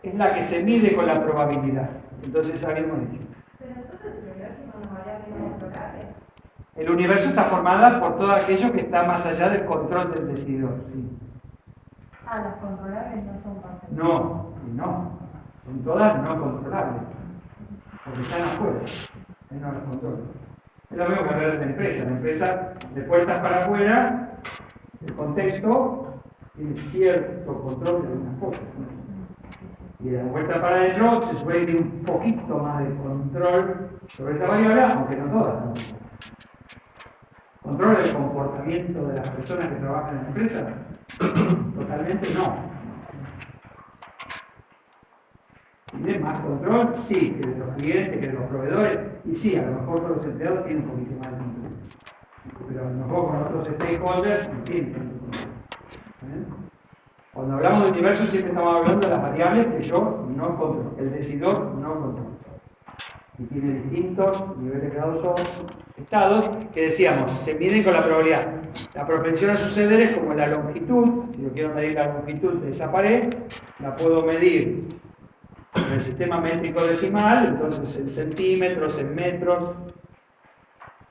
es la que se mide con la probabilidad. Entonces, habíamos dicho. Pero entonces el universo no nos variables no controlables. El universo está formado por todo aquello que está más allá del control del decidor. ¿Sí? Ah, las controlables no son parte. No, son todas no controlables, porque están afuera, él no las controla. Es lo mismo que hablar de la empresa, de puertas para afuera, el contexto tiene cierto control de algunas cosas, ¿no? Y de la puerta para adentro se suele tener un poquito más de control sobre esta variable, aunque no todas, ¿no? ¿Control del comportamiento de las personas que trabajan en la empresa? Totalmente no. ¿Tiene más control? Sí, que de los clientes, que de los proveedores. Y sí, a lo mejor todos los empleados tienen un poquito más de control. Pero a lo mejor con otros stakeholders no tienen tanto control. Cuando hablamos de universo siempre estamos hablando de las variables que yo no controlo, el decidor no controla. Y tiene distintos niveles de grados o estados que decíamos, se miden con la probabilidad. La propensión a suceder es como la longitud. Si yo quiero medir la longitud de esa pared, la puedo medir en el sistema métrico decimal, entonces en centímetros, en metros,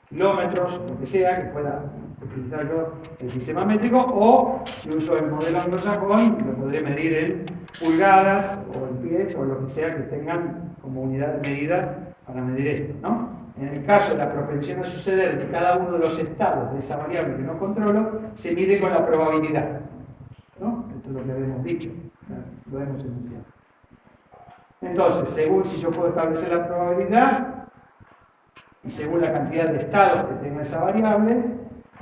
kilómetros, lo que sea, que pueda utilizar yo el sistema métrico, o si uso el modelo anglosajón, lo podré medir en pulgadas o en pies o lo que sea que tengan como unidad de medida para medir esto, ¿no? En el caso de la propensión a suceder de cada uno de los estados de esa variable que no controlo, se mide con la probabilidad, ¿no? Esto es lo que habíamos dicho, lo hemos enunciado. Entonces, según si yo puedo establecer la probabilidad y según la cantidad de estados que tenga esa variable,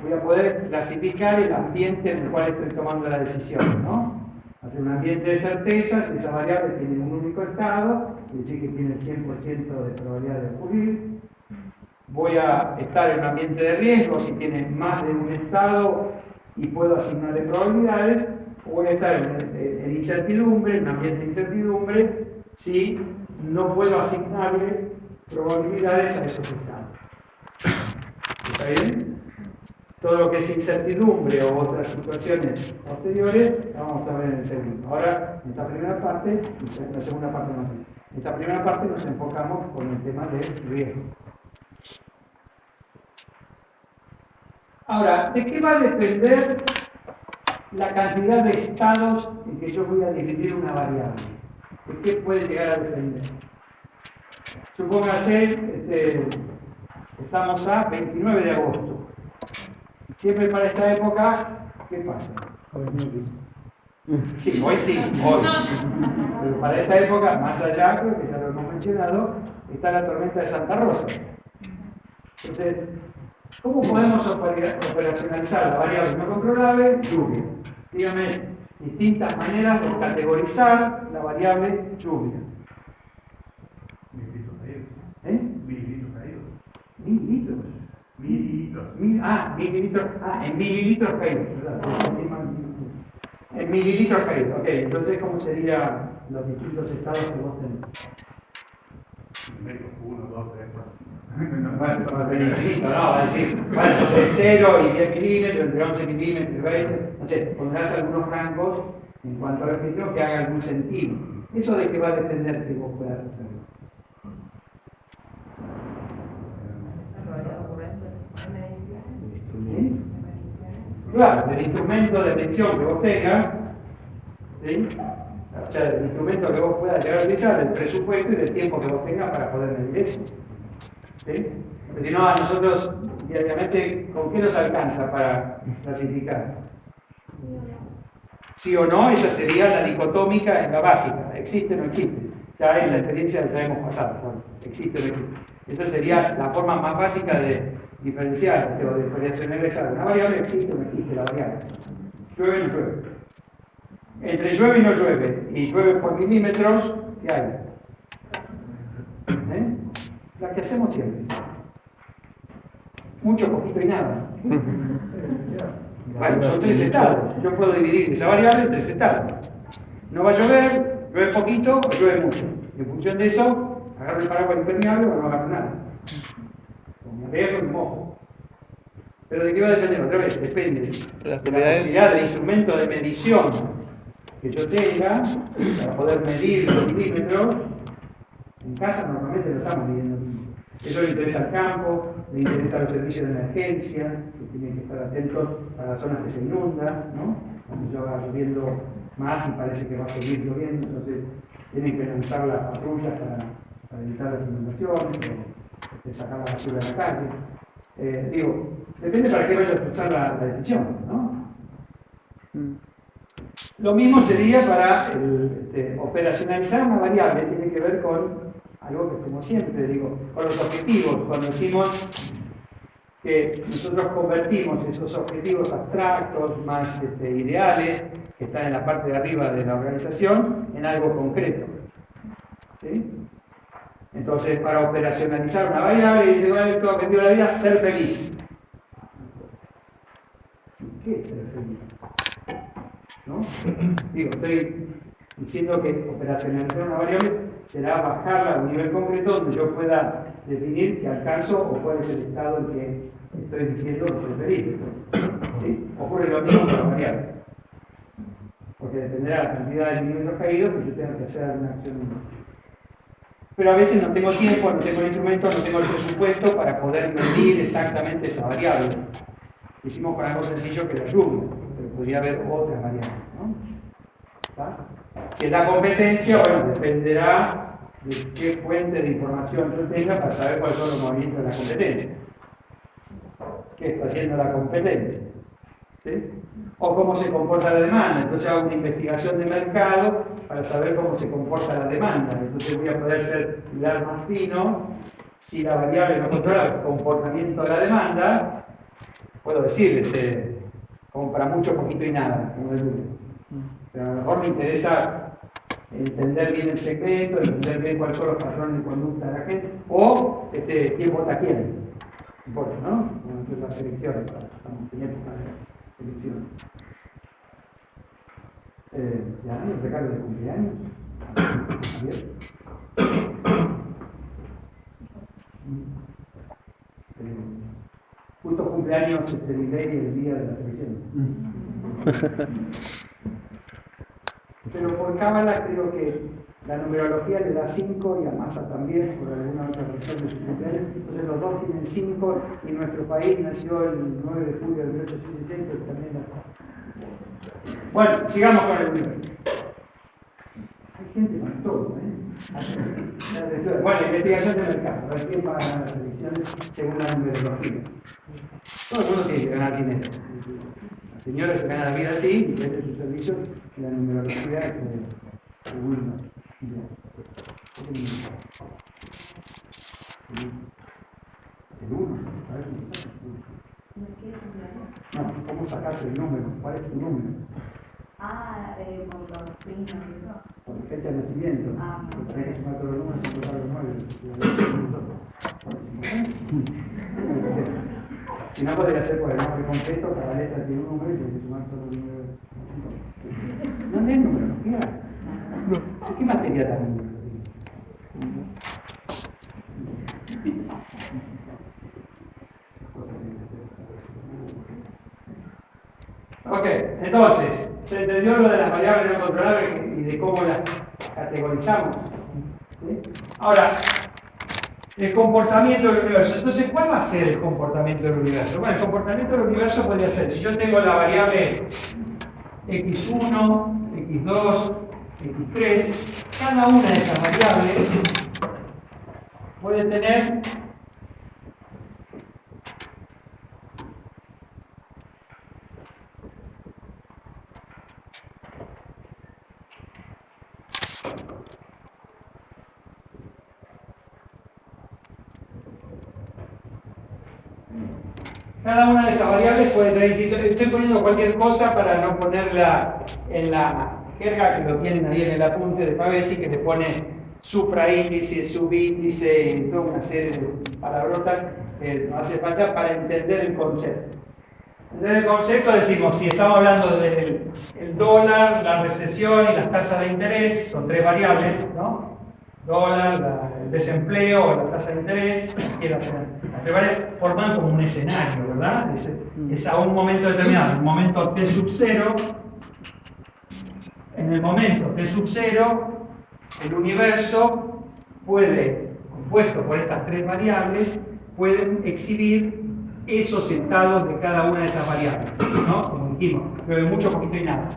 voy a poder clasificar el ambiente en el cual estoy tomando la decisión, ¿no? Hacer un ambiente de certezas, esa variable tiene un único estado, es decir, que tiene el 100% de probabilidad de ocurrir. Voy a estar en un ambiente de riesgo si tiene más de un estado y puedo asignarle probabilidades, o voy a estar en incertidumbre, en un ambiente de incertidumbre, si no puedo asignarle probabilidades a esos estados. ¿Está bien? Todo lo que es incertidumbre o otras situaciones posteriores, vamos a ver en el segundo. Ahora, en esta primera parte, en la segunda parte no. En esta primera parte nos enfocamos con el tema del riesgo. Ahora, ¿de qué va a depender la cantidad de estados en que yo voy a dividir una variable? ¿De qué puede llegar a depender? Supóngase, estamos a 29 de agosto. Siempre para esta época, ¿qué pasa? Sí, hoy sí, hoy. Pero para esta época, más allá, creo que ya lo hemos mencionado, está la tormenta de Santa Rosa. Entonces, ¿cómo podemos operacionalizar la variable no controlable? Lluvia. Dígame distintas maneras de categorizar la variable lluvia. Mililitros caídos. Mililitros. Mililitros. Mililitros. En mililitros caídos. En mililitros caídos. Ok, entonces, ¿cómo serían los distintos estados que vos tenés? 1, 2, 3, 4. No va a decir, bueno, entre 0 y 10 milímetros, entre 11 milímetros y 20. No sé, pondrás algunos rangos en cuanto a registro que haga algún sentido. ¿Eso de qué va a depender que vos puedas hacerlo? ¿Sí? Claro, del instrumento de medición que vos tengas, ¿sí? O sea, del instrumento que vos puedas llegar a utilizar, del presupuesto y del tiempo que vos tengas para poder medir eso. ¿Sí? Porque si no, a nosotros diariamente, ¿con qué nos alcanza para clasificar? Sí o no, esa sería la dicotómica en la básica. ¿Existe o no existe? Ya esa experiencia la hemos pasado. Bueno, existe o no existe. Esa sería la forma más básica de diferenciar o de diferenciar una variable. ¿Existe o no existe la variable? ¿Llueve o no llueve? Entre llueve y no llueve, y llueve por milímetros, ¿qué hay? ¿Eh? La que hacemos siempre. Mucho, poquito y nada. Bueno, son 3 estados. Yo puedo dividir esa variable en 3 estados. No va a llover, llueve poquito o llueve mucho. En función de eso, agarro el paraguas impermeable o no agarro nada. O me arriesgo y me mojo. Pero ¿de qué va a depender? Otra vez, depende de la posibilidad del instrumento de medición que yo tenga para poder medir los milímetros. En casa normalmente lo estamos midiendo. Eso le interesa al campo, le interesa a los servicios de emergencia, que tienen que estar atentos a las zonas que se inundan, ¿no? Cuando ya va lloviendo más y parece que va a seguir lloviendo, entonces tienen que lanzar las patrullas para evitar las inundaciones, o de sacar la basura de la calle. Digo, depende para qué vayas a usar la decisión, ¿no? Lo mismo sería para operacionalizar una variable, tiene que ver con algo que como siempre digo, con los objetivos. Cuando decimos que nosotros convertimos esos objetivos abstractos, más ideales, que están en la parte de arriba de la organización, en algo concreto. ¿Sí? Entonces, para operacionalizar una variable, dice, bueno, tu objetivo de la vida, ser feliz. ¿Qué es ser feliz? ¿No? Digo, estoy diciendo que operacionalizar una variable será bajarla a un nivel concreto donde yo pueda definir qué alcanzo o cuál es el estado en que estoy diciendo que estoy feliz. ¿Sí? Ocurre lo mismo con la variable. Porque dependerá de la cantidad de milímetros caídos que yo tenga que hacer alguna acción. Pero a veces no tengo tiempo, no tengo el instrumento, no tengo el presupuesto para poder medir exactamente esa variable. Hicimos con algo sencillo que la lluvia, pero podría haber otras variables, ¿no? ¿Está? Si es la competencia, bueno, dependerá de qué fuente de información yo tenga para saber cuáles son los movimientos de la competencia. ¿Qué está haciendo la competencia? ¿Sí? O cómo se comporta la demanda. Entonces hago una investigación de mercado para saber cómo se comporta la demanda. Entonces voy a poder hilar más fino. Si la variable no controla el comportamiento de la demanda, puedo decir, compra mucho, poquito y nada, como el lunes. Pero a lo mejor me interesa entender bien el secreto, entender bien cuáles son los patrones de conducta de la gente, o quién vota quién. No importa, ¿no? Entonces las elecciones, estamos en época de elecciones. ¿Ya hay el regalo de cumpleaños? Justo cumpleaños mi ley el día de la televisión. Pero por cábala creo que la numerología le da 5 y a Massa también, por alguna otra razón de su cumpleaños. Entonces los dos tienen 5 y nuestro país nació el 9 de julio de 1860 también la... Bueno, sigamos con el número. Hay gente con todo, ¿eh? Bueno, investigación de mercado. A ver quién va a ganar las elecciones según la numerología. Todo el mundo tiene que ganar dinero. La señora se gana la vida así y vende sus servicios y la numerología según el 1. No, ¿cómo sacarse el número? ¿Cuál es tu número? Por los signos y eso. Por fecha de nacimiento. Que tenés que sumar todos los números y tocar los 9. Si no, podría ser por el nombre completo, cada letra tiene un número y tienes que sumar todos los números. ¿Aprendés numerología? ¿Qué materia también? Ok, entonces, ¿se entendió lo de las variables no controlables y de cómo las categorizamos? ¿Sí? Ahora, el comportamiento del universo. Entonces, ¿cuál va a ser el comportamiento del universo? Bueno, el comportamiento del universo podría ser, si yo tengo la variable x1, x2, x3, cada una de esas variables puede tener cada una de esas variables puede tener distintos. Estoy poniendo cualquier cosa para no ponerla en la jerga que lo tienen ahí en el apunte de Pavesi, que te pone supraíndice, subíndice y toda una serie de palabrotas que no hace falta para entender el concepto. Entender el concepto decimos, si estamos hablando del dólar, la recesión y las tasas de interés, son tres variables, ¿no? Dólar, el desempleo o la tasa de interés, forman como un escenario, ¿verdad? Es a un momento determinado, en el momento T sub 0. En el momento T sub 0, el universo puede, compuesto por estas tres variables, pueden exhibir esos estados de cada una de esas variables, ¿no? Como dijimos, llueve mucho, poquito y nada.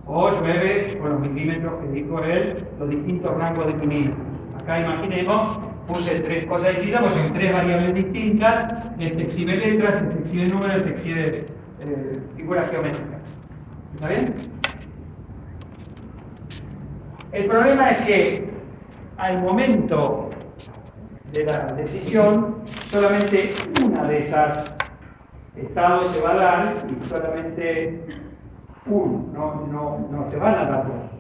O llueve con los milímetros que dijo él, los distintos rangos de milímetros. Acá imaginemos, puse tres cosas distintas, pues son tres variables distintas, este exhibe letras, este exhibe números, este exhibe figuras geométricas. ¿Está bien? El problema es que al momento de la decisión, solamente una de esas estados se va a dar y solamente uno, no se van a dar dos.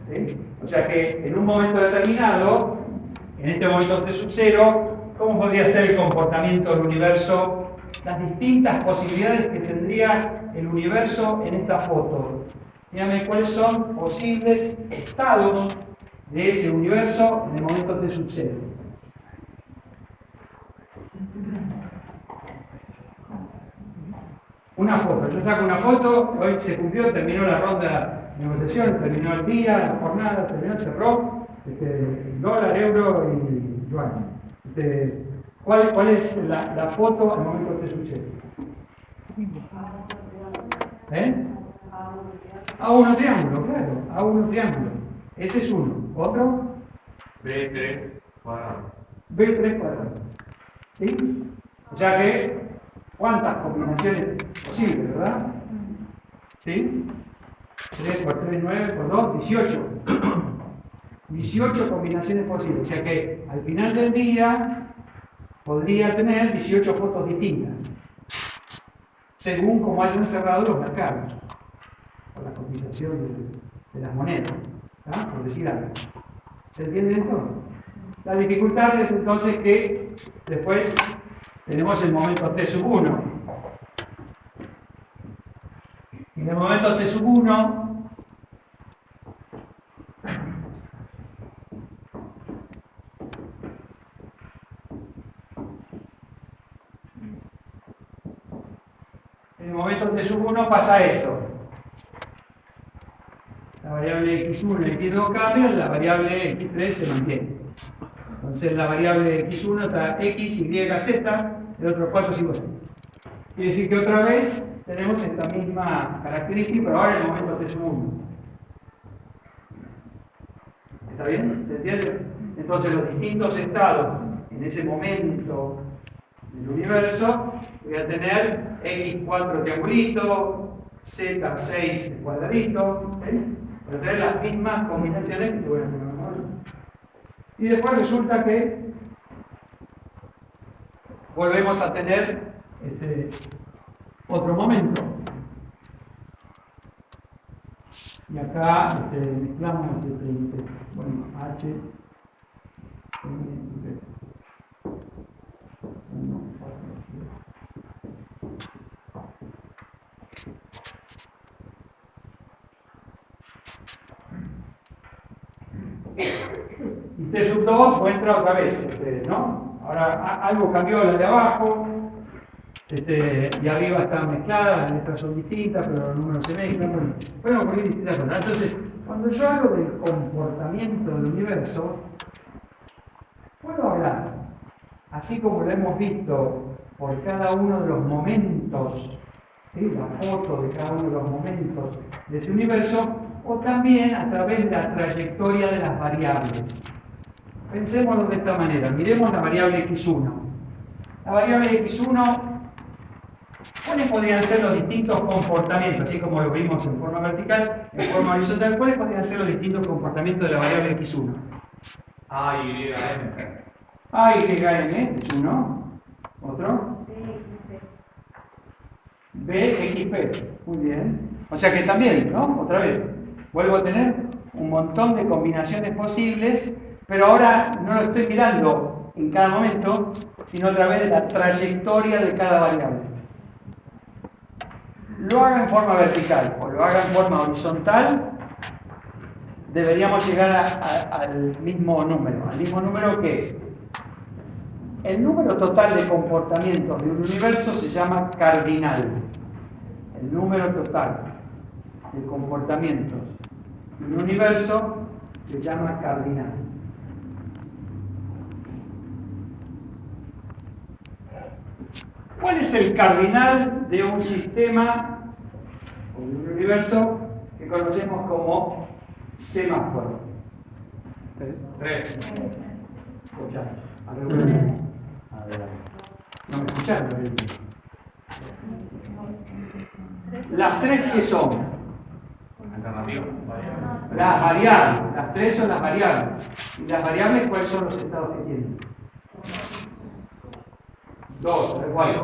¿Sí? O sea que en un momento determinado, en este momento T sub 0, ¿cómo podría ser el comportamiento del universo? Las distintas posibilidades que tendría el universo en esta foto. Dígame cuáles son posibles estados de ese universo en el momento T sub 0. Una foto, yo saco una foto, hoy se cumplió, terminó la ronda de negociación, terminó el día, la jornada, terminó, cerró, dólar, euro y yuan. ¿Cuál es la foto al momento que sucede? A1 triángulo, claro, A1 triángulo. Ese es uno. ¿Otro? B3 cuadrado. B3 cuadrado. ¿Sí? O sea que, ¿cuántas combinaciones posibles, verdad? ¿Sí? 3 por 3, 9 por 2, 18. 18 combinaciones posibles. O sea que al final del día podría tener 18 fotos distintas, según cómo hayan cerrado los mercados, por la cotización de las monedas, ¿tá? Por decir algo. ¿Se entiende esto? La dificultad es entonces que después tenemos el momento T sub 1. Y en el momento T sub 1, en el momento T sub 1 pasa esto. La variable x1 y x2 cambian, la variable x3 se mantiene. Entonces la variable x1 está x, y, z, el otro 4, 5, 6. Quiere decir que otra vez tenemos esta misma característica, pero ahora en el momento T sub 1. ¿Está bien? ¿Se entiende? Entonces los distintos estados en ese momento del universo, voy a tener x4 triangulito, z6 cuadradito, ¿sí? Voy a tener las mismas combinaciones que voy a tener. Y después resulta que volvemos a tener otro momento. Y acá mezclamos bueno, H, Y T sub 2 muestra otra vez, ¿no? Ahora algo cambió la de abajo, y arriba están mezcladas, las letras son distintas, pero los números se mezclan. Bueno, pueden ocurrir distintas cosas. Entonces, cuando yo hablo del comportamiento del universo, puedo hablar, así como lo hemos visto por cada uno de los momentos, ¿sí? La foto de cada uno de los momentos de ese universo, o también a través de la trayectoria de las variables. Pensémoslo de esta manera, miremos la variable x1. La variable x1, ¿cuáles podrían ser los distintos comportamientos? Así como lo vimos en forma vertical, en forma horizontal, ¿cuáles podrían ser los distintos comportamientos de la variable x1? A, Y, M. A, Y, M, es uno. Otro. B, X, P. Muy bien. O sea que también, ¿no? Otra vez, vuelvo a tener un montón de combinaciones posibles, pero ahora no lo estoy mirando en cada momento, sino a través de la trayectoria de cada variable. Lo haga en forma vertical o lo haga en forma horizontal, deberíamos llegar al mismo número. ¿Al mismo número qué es? El número total de comportamientos de un universo se llama cardinal. El número total de comportamientos de un universo se llama cardinal. ¿Cuál es el cardinal de un sistema o de un universo que conocemos como semáforo? 3. Escuchad. No me escucharon. Las tres que son Alternativa. las variables, las tres son las variables. ¿Y las variables cuáles son los estados que tienen? Dos, igual.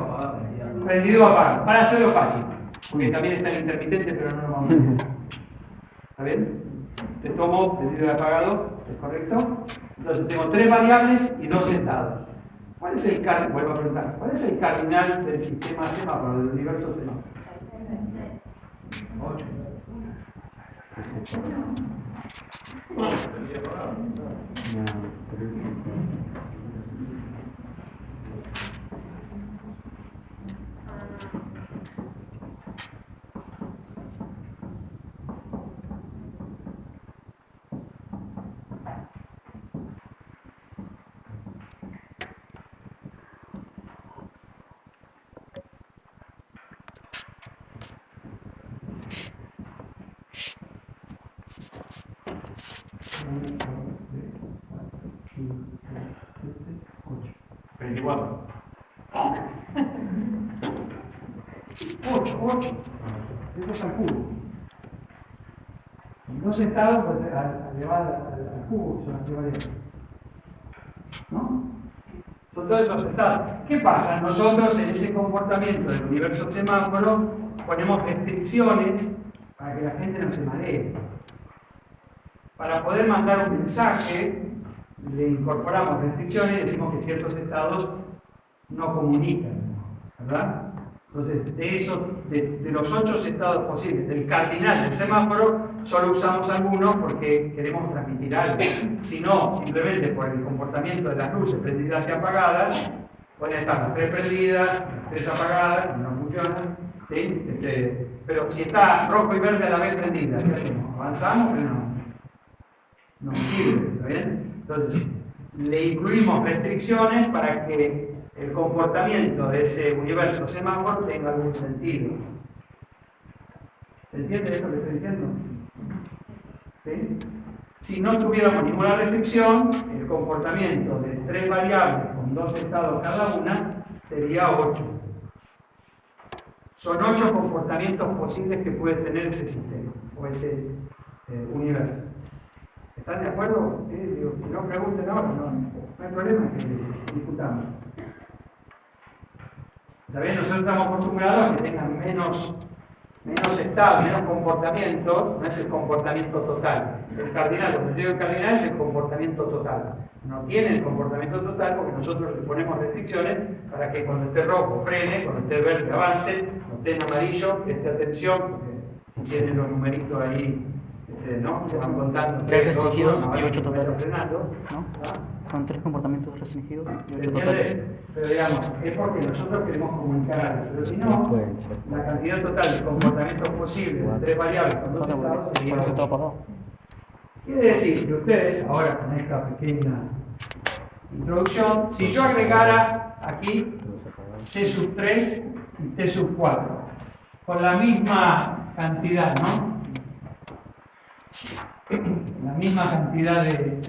Prendido o apagado. Para hacerlo fácil, porque también está el intermitente, pero no lo vamos a ver. ¿Está bien? Te tomo prendido y apagado, ¿es correcto? Entonces tengo tres variables y dos estados. ¿Cuál es el cardinal? Vuelvo a preguntar. ¿Cuál es el cardinal del sistema semáforo, del universo semáforo? 8. Ocho. Esto es al cubo. En dos estados elevado al cubo son las tres variables. ¿No? Son todos esos estados. ¿Qué pasa? Nosotros en ese comportamiento del universo semáforo ponemos restricciones para que la gente no se maree. Para poder mandar un mensaje, le incorporamos restricciones y decimos que ciertos estados no comunican, ¿verdad? Entonces, de los 8 estados posibles, del cardinal del semáforo, solo usamos algunos porque queremos transmitir algo. Si no, simplemente por el comportamiento de las luces prendidas y apagadas, pueden estar las 3 prendidas, las 3 apagadas, no funcionan, ¿sí? Pero si está rojo y verde a la vez prendida, ¿qué hacemos? ¿Avanzamos? Pero no sirve, ¿está bien? Entonces, le incluimos restricciones para que el comportamiento de ese universo semáforo tenga algún sentido. ¿Se entiende esto que estoy diciendo? ¿Sí? Si no tuviéramos ninguna restricción, el comportamiento de 3 variables con 2 estados cada una sería 8. Son 8 comportamientos posibles que puede tener ese sistema o ese universo. ¿Están de acuerdo? ¿Sí? Digo, si no pregunten ahora, no hay problema que discutamos. También nosotros estamos acostumbrados a que tengan menos estados, menos comportamiento, no es el comportamiento total. El cardinal, cuando digo el cardinal, es el comportamiento total. No tiene el comportamiento total porque nosotros le ponemos restricciones para que cuando esté rojo frene, cuando esté verde avance, cuando esté en amarillo preste atención, porque tienen los numeritos ahí ustedes, ¿no? Se van contando. 3 restringidos ¿no? y 8 Van totales. frenando, ¿No? ¿ah? Son 3 comportamientos restringidos y 8 ¿Entiendes? totales. Pero digamos, es porque nosotros queremos comunicar algo. Pero si no, la cantidad total de comportamientos posibles de 3 variables con 2 estados Por sería eso está 8. apagado. Quiere decir que ustedes, ahora con esta pequeña introducción, si yo agregara aquí t sub 3 y t sub 4, con la misma cantidad, ¿no? La misma cantidad de...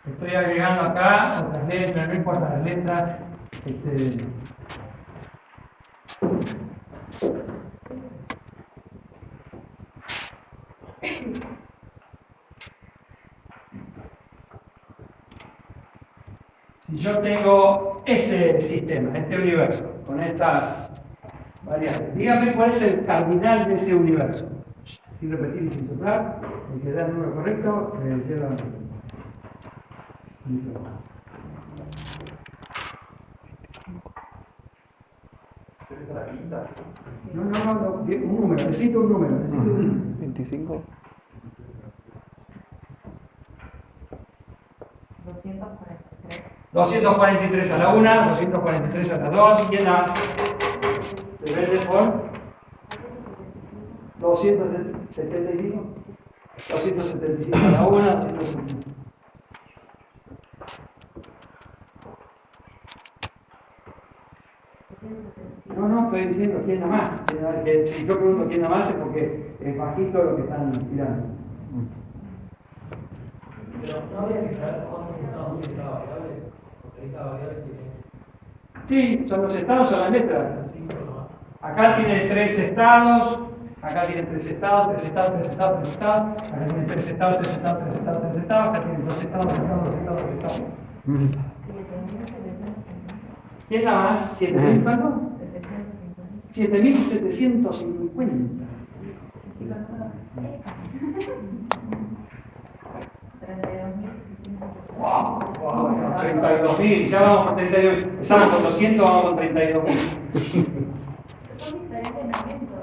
Estoy agregando acá otras letras, no importa las letras. Si yo tengo este sistema, este universo, con estas variables, dígame cuál es el cardinal de ese universo. Sin repetir y sin soplar, el que da el número correcto, lleva... No, un número, necesito un número. 25. 243. 243 a la 1, 243 a la 2, ¿quién más? ¿Se vende por? 275. 275 a la 1, 275. No, estoy diciendo quién nada más. Que si yo pregunto quién nada más es porque es bajito lo que están tirando. Pero no habría que saber cuántos estados tiene cada variable, porque ahí cada variable tiene Sí, son los estados, son las letras. 5 nomás. Acá tiene 3 estados, acá tiene 3 estados, 3 estados, 3 estados, 3 estados, acá tiene 3 estados, 3 estados, 3 estados, 3 estados, acá tiene 2 estados, 2 estados, 2 estados, 2 estados. ¿Quién da más? ¿7.000 cuánto? 7.750. Wow, 32.000, ya vamos por 32.000. Empezamos con 200, vamos con 32.000. Son diferentes elementos.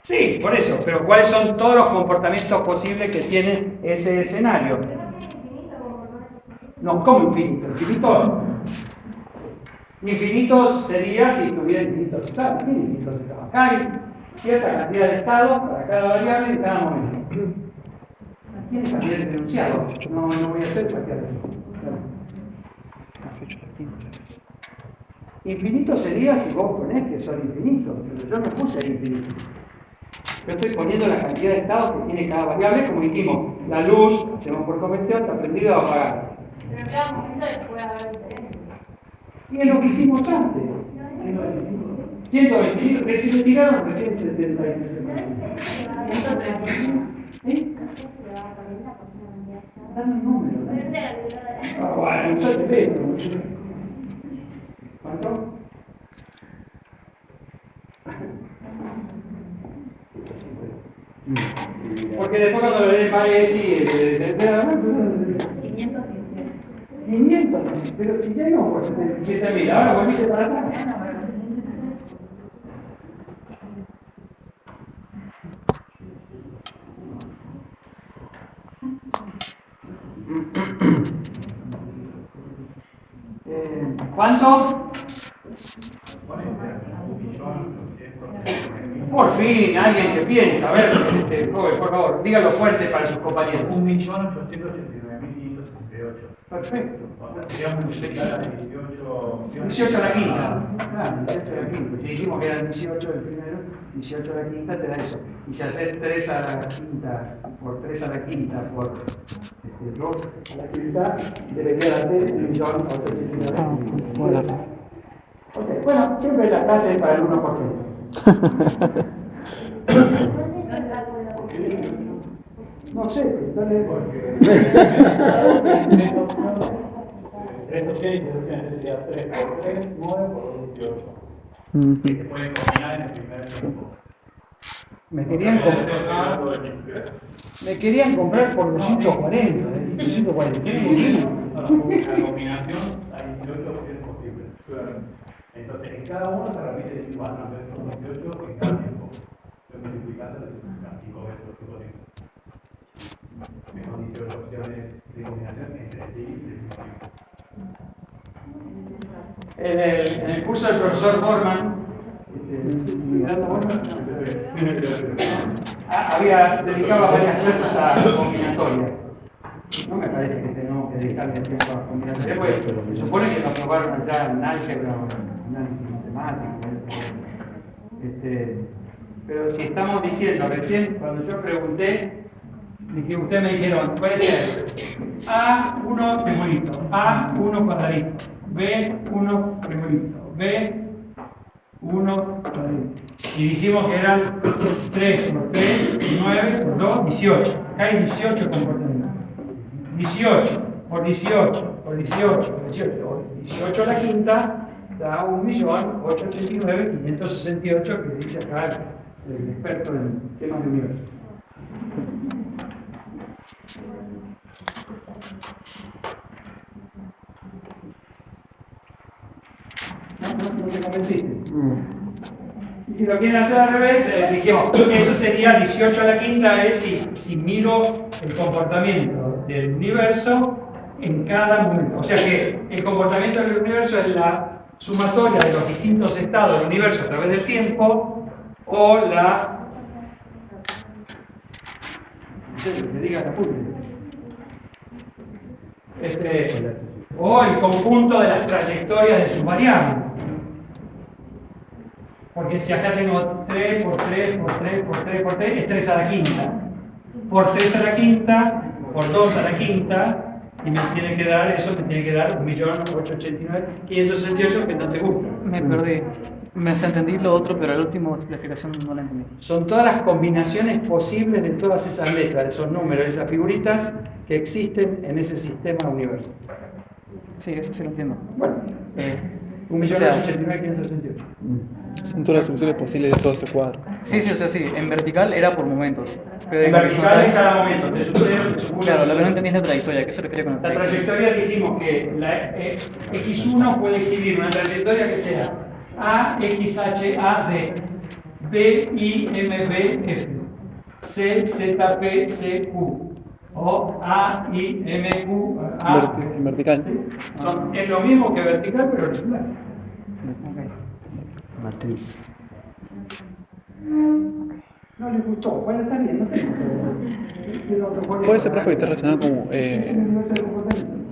Sí, por eso, pero ¿cuáles son todos los comportamientos posibles que tiene ese escenario? Pero no tiene infinito como No, ¿cómo infinito? Infinito. Infinito sería si tuviera infinitos estados. ¿Qué infinitos estados? Acá hay cierta cantidad de estados para cada variable en cada momento. ¿Quién cambiar el enunciado? No voy a hacer cualquier Infinito sería si vos ponés que son infinitos, pero yo no puse el infinito. Yo estoy poniendo la cantidad de estados que tiene cada variable, como dijimos, la luz, hacemos por conversión, está prendida o apagada. Pero en cada momento puede haber diferencia. Y es lo que hicimos antes. 125, que si le tiraron recién 70. ¿Sí? Dame un número. ¿No? Ah, bueno, yo te veo. ¿Cuánto? Porque después cuando le pague, sí, 500, pero si ya no, pues 7.000, ahora volviste para atrás. ¿Cuánto? Por fin, alguien que piensa, a ver, joven, por favor, dígalo fuerte para sus compañeros. 1.889.568. Perfecto. Sería multiplicar a 18 a la quinta. Claro, 18 a la quinta. Si dijimos que eran 18 el primero, 18 a la quinta te da eso. Y si haces 3 a la quinta, por 3 a la quinta, por 2 a la quinta, debería darte 1.889.000. Bueno. Ok, bueno, siempre la clase es para el 1%. No sé, entonces... Estos sería 3 por 3, 9 por 28. Que se pueden combinar en el primer tiempo. Me querían comprar por 240, 240. La combinación hay 18 opciones posibles. Entonces, en cada uno se repite igual, ¿no? Mejor dicho, opciones de combinación entre sí y el En el curso del profesor Borman, dedicaba varias clases a combinatoria. No me parece que tengamos que dedicarle tiempo a combinatoria, porque se supone que lo aprobaron allá en álgebra o en análisis matemático. Pero si estamos diciendo, recién cuando yo pregunté, ustedes me dijeron, puede ser A1 tremolito, A1 cuadradito, B1 tremolito, B1 cuadradito. Y dijimos que eran 3 por 3, 9 por 2, 18. Acá hay 18 comportamientos. 18 por 18 por 18 por 18. 18 a la quinta da 1.889.568, que dice acá el experto en temas de universo. No te convenciste. Y si lo quieren hacer al revés, dijimos, eso sería 18 a la quinta, es si miro el comportamiento del universo en cada momento. O sea que el comportamiento del universo es la sumatoria de los distintos estados del universo a través del tiempo, o la... No sé, que me diga la pública. O el conjunto de las trayectorias de sus variables. Porque si acá tengo 3 por 3 por 3 por 3 por 3, es 3 a la quinta. Por 3 a la quinta, por 2 a la quinta, y me tiene que dar 1.889.568, que no te gusta. Me perdí. Me entendí lo otro, pero el último, la explicación no la entendí. Son todas las combinaciones posibles de todas esas letras, esos números, esas figuritas que existen en ese sistema universo. Sí, eso sí lo entiendo. Bueno, 1.889.568. Son todas las soluciones posibles de todo ese cuadro. Sí, o sea, sí. En vertical era por momentos. Pero En vertical en cada momento, de su cero, de su uno. Claro, lo que no entendí es la trayectoria. ¿A qué se refiere con La trayectoria dijimos que la X1 puede exhibir una trayectoria que sea A, X, H, A, D, B, I, M, B, F, C, Z, P, C, Q, o A, I, M, Q, A. Vertical. Es lo mismo que vertical, pero horizontal. Matriz. No les gustó. Bueno, está bien, no te gustó. Puede ser, profe, que esté relacionado como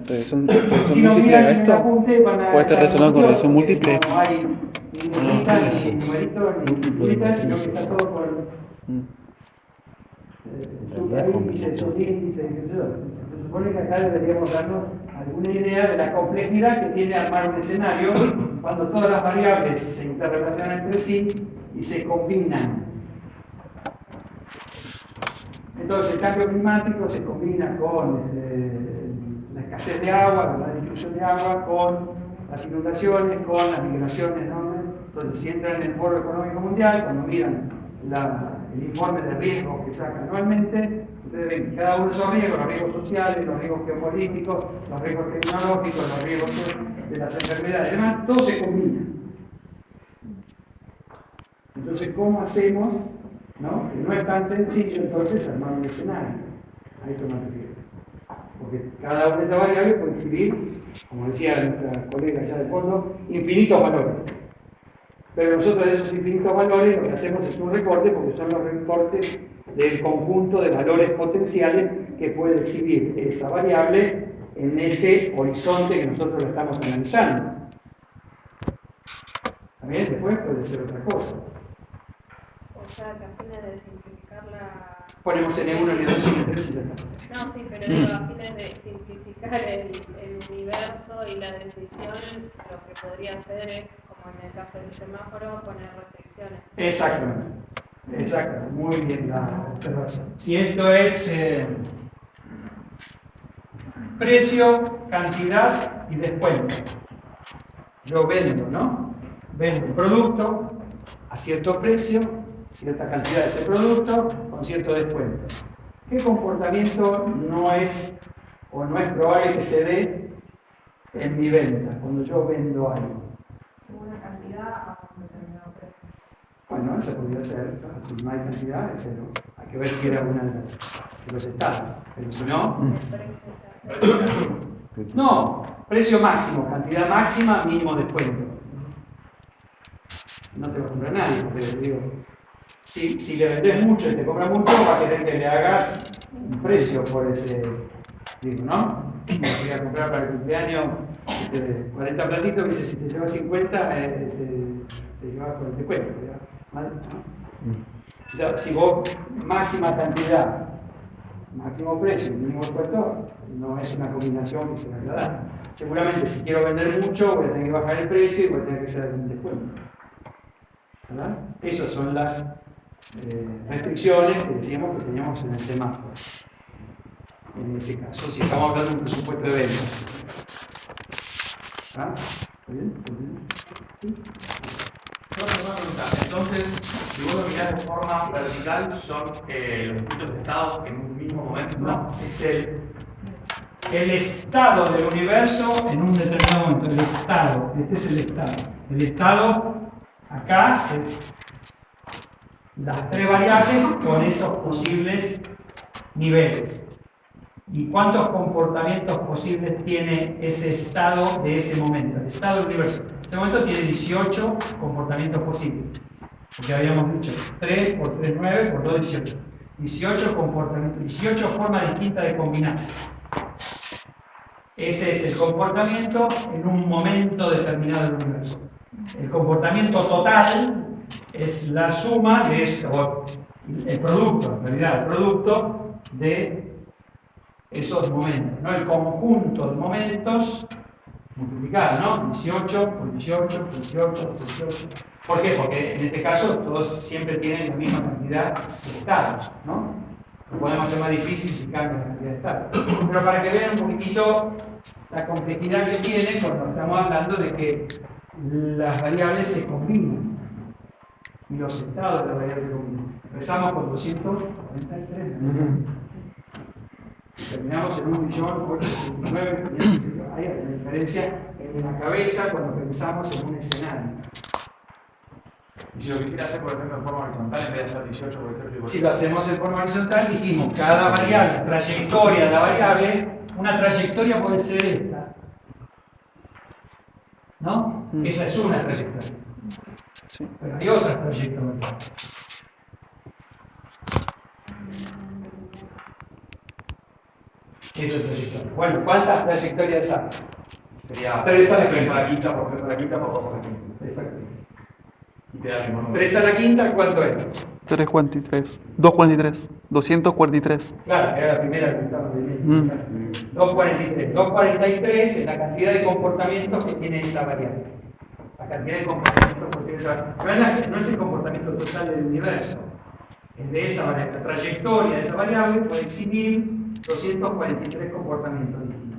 revisión Si no múltiple miran a en el esto. apunte, van a Puede estar relacionado con revisión múltiple. No hay ni numeritas, ni numeritos, ni figuritas, sino que está todo con superíndice, subíndice, qué sé yo. Se supone que acá deberíamos darnos alguna idea de la complejidad que tiene armar un escenario cuando todas las variables se interrelacionan entre sí y se combinan. Entonces el cambio climático se combina con la escasez de agua, la distribución de agua, con las inundaciones, con las migraciones, ¿no? Entonces si entran en el Foro Económico Mundial, cuando miran el informe de riesgos que saca anualmente, ustedes ven que cada uno de esos riesgos, los riesgos sociales, los riesgos geopolíticos, los riesgos tecnológicos, los riesgos de las enfermedades y demás, todo se combina. Entonces, ¿cómo hacemos? ¿No? Que no es tan sencillo entonces armar un escenario. A esto me refiero. Porque cada una de estas variables puede escribir, como decía nuestra colega allá de fondo, infinitos valores. Pero nosotros de esos infinitos valores lo que hacemos es un recorte, porque son los recortes del conjunto de valores potenciales que puede exhibir esa variable en ese horizonte que nosotros lo estamos analizando. También después puede ser otra cosa. O sea, que a fines de simplificar la... Ponemos N1, N2 y N3 y ya está. No, sí, pero digo, a fines de simplificar el universo y la decisión, lo que podría hacer es, como en el caso del semáforo, poner restricciones. Exactamente. Exactamente. Muy bien la observación. Si esto es precio, cantidad y descuento. Yo vendo, ¿no? Vendo un producto a cierto precio, cierta cantidad de ese producto, con cierto descuento. ¿Qué comportamiento no es probable que se dé en mi venta, cuando yo vendo algo? Una cantidad a un determinado precio. Bueno, esa podría ser, si no hay cantidad, es cero. Hay que ver si era una de los estados. Pero si no, no, precio máximo, cantidad máxima, mínimo descuento. No te va a comprar nadie, porque digo, si le vendes mucho y te compra mucho, va a querer que le hagas un precio por ese, digo, ¿no? Me voy a comprar para el cumpleaños 40 platitos, dice, si te llevas 50, te llevas por el descuento, ¿vale? ¿No? O sea, si vos máxima cantidad, máximo precio, mínimo descuento, no es una combinación que se me agrada. Seguramente si quiero vender mucho, voy a tener que bajar el precio y voy a tener que hacer un descuento. ¿Verdad? Esas son las restricciones que decíamos que teníamos en el semáforo. En ese caso, si estamos hablando de un presupuesto de ventas. ¿Ah? ¿Está bien? ¿Sí? Yo tengo una pregunta. Entonces, si vos lo mirás de forma vertical, son los distintos estados en un mismo momento. No, es el estado del universo en un determinado momento. El estado, este es el estado. El estado, acá, es las tres variables con esos posibles niveles. ¿Y cuántos comportamientos posibles tiene ese estado de ese momento? El estado del universo. En este momento tiene 18 comportamientos posibles. Porque habíamos dicho 3 por 3, 9, por 2, 18. 18 comportamientos, 18 formas distintas de combinarse. Ese es el comportamiento en un momento determinado del universo. El comportamiento total es la suma de esto, el producto, en realidad, el producto de esos momentos, ¿no? El conjunto de momentos multiplicado, ¿no? 18 por 18 por 18 por 18. ¿Por qué? Porque en este caso todos siempre tienen la misma cantidad de estados, ¿no? Lo podemos hacer más difícil si cambia la cantidad de estados. Pero para que vean un poquitito la complejidad que tiene cuando estamos hablando de que las variables se combinan y los estados de las variables se combinan. Empezamos con 243. Terminamos en 1.869.000. Hay una diferencia en la cabeza cuando pensamos en un escenario. Y si lo quisiera hacer, por ejemplo, en forma horizontal, en vez de hacer 18 por 18 Si lo hacemos en forma horizontal, dijimos cada variable, la trayectoria de la variable, una trayectoria puede ser esta. ¿No? Esa es una trayectoria. Sí. Pero hay otras trayectorias. Esa es trayectoria. Bueno, ¿cuántas trayectorias hay? sería 3 a la 3 a la quinta por 3 a la quinta por 2 a la quinta. Exacto. Y te da el mismo número. 3 a la quinta, ¿cuánto es? 343. 243. 243. Claro, era la primera que estaba leyendo. 243. 243 es la cantidad de comportamientos que tiene esa variable. La cantidad de comportamientos que tiene esa variable. No es el comportamiento total del universo. Es de esa variable. La trayectoria de esa variable puede exhibir 243 comportamientos distintos.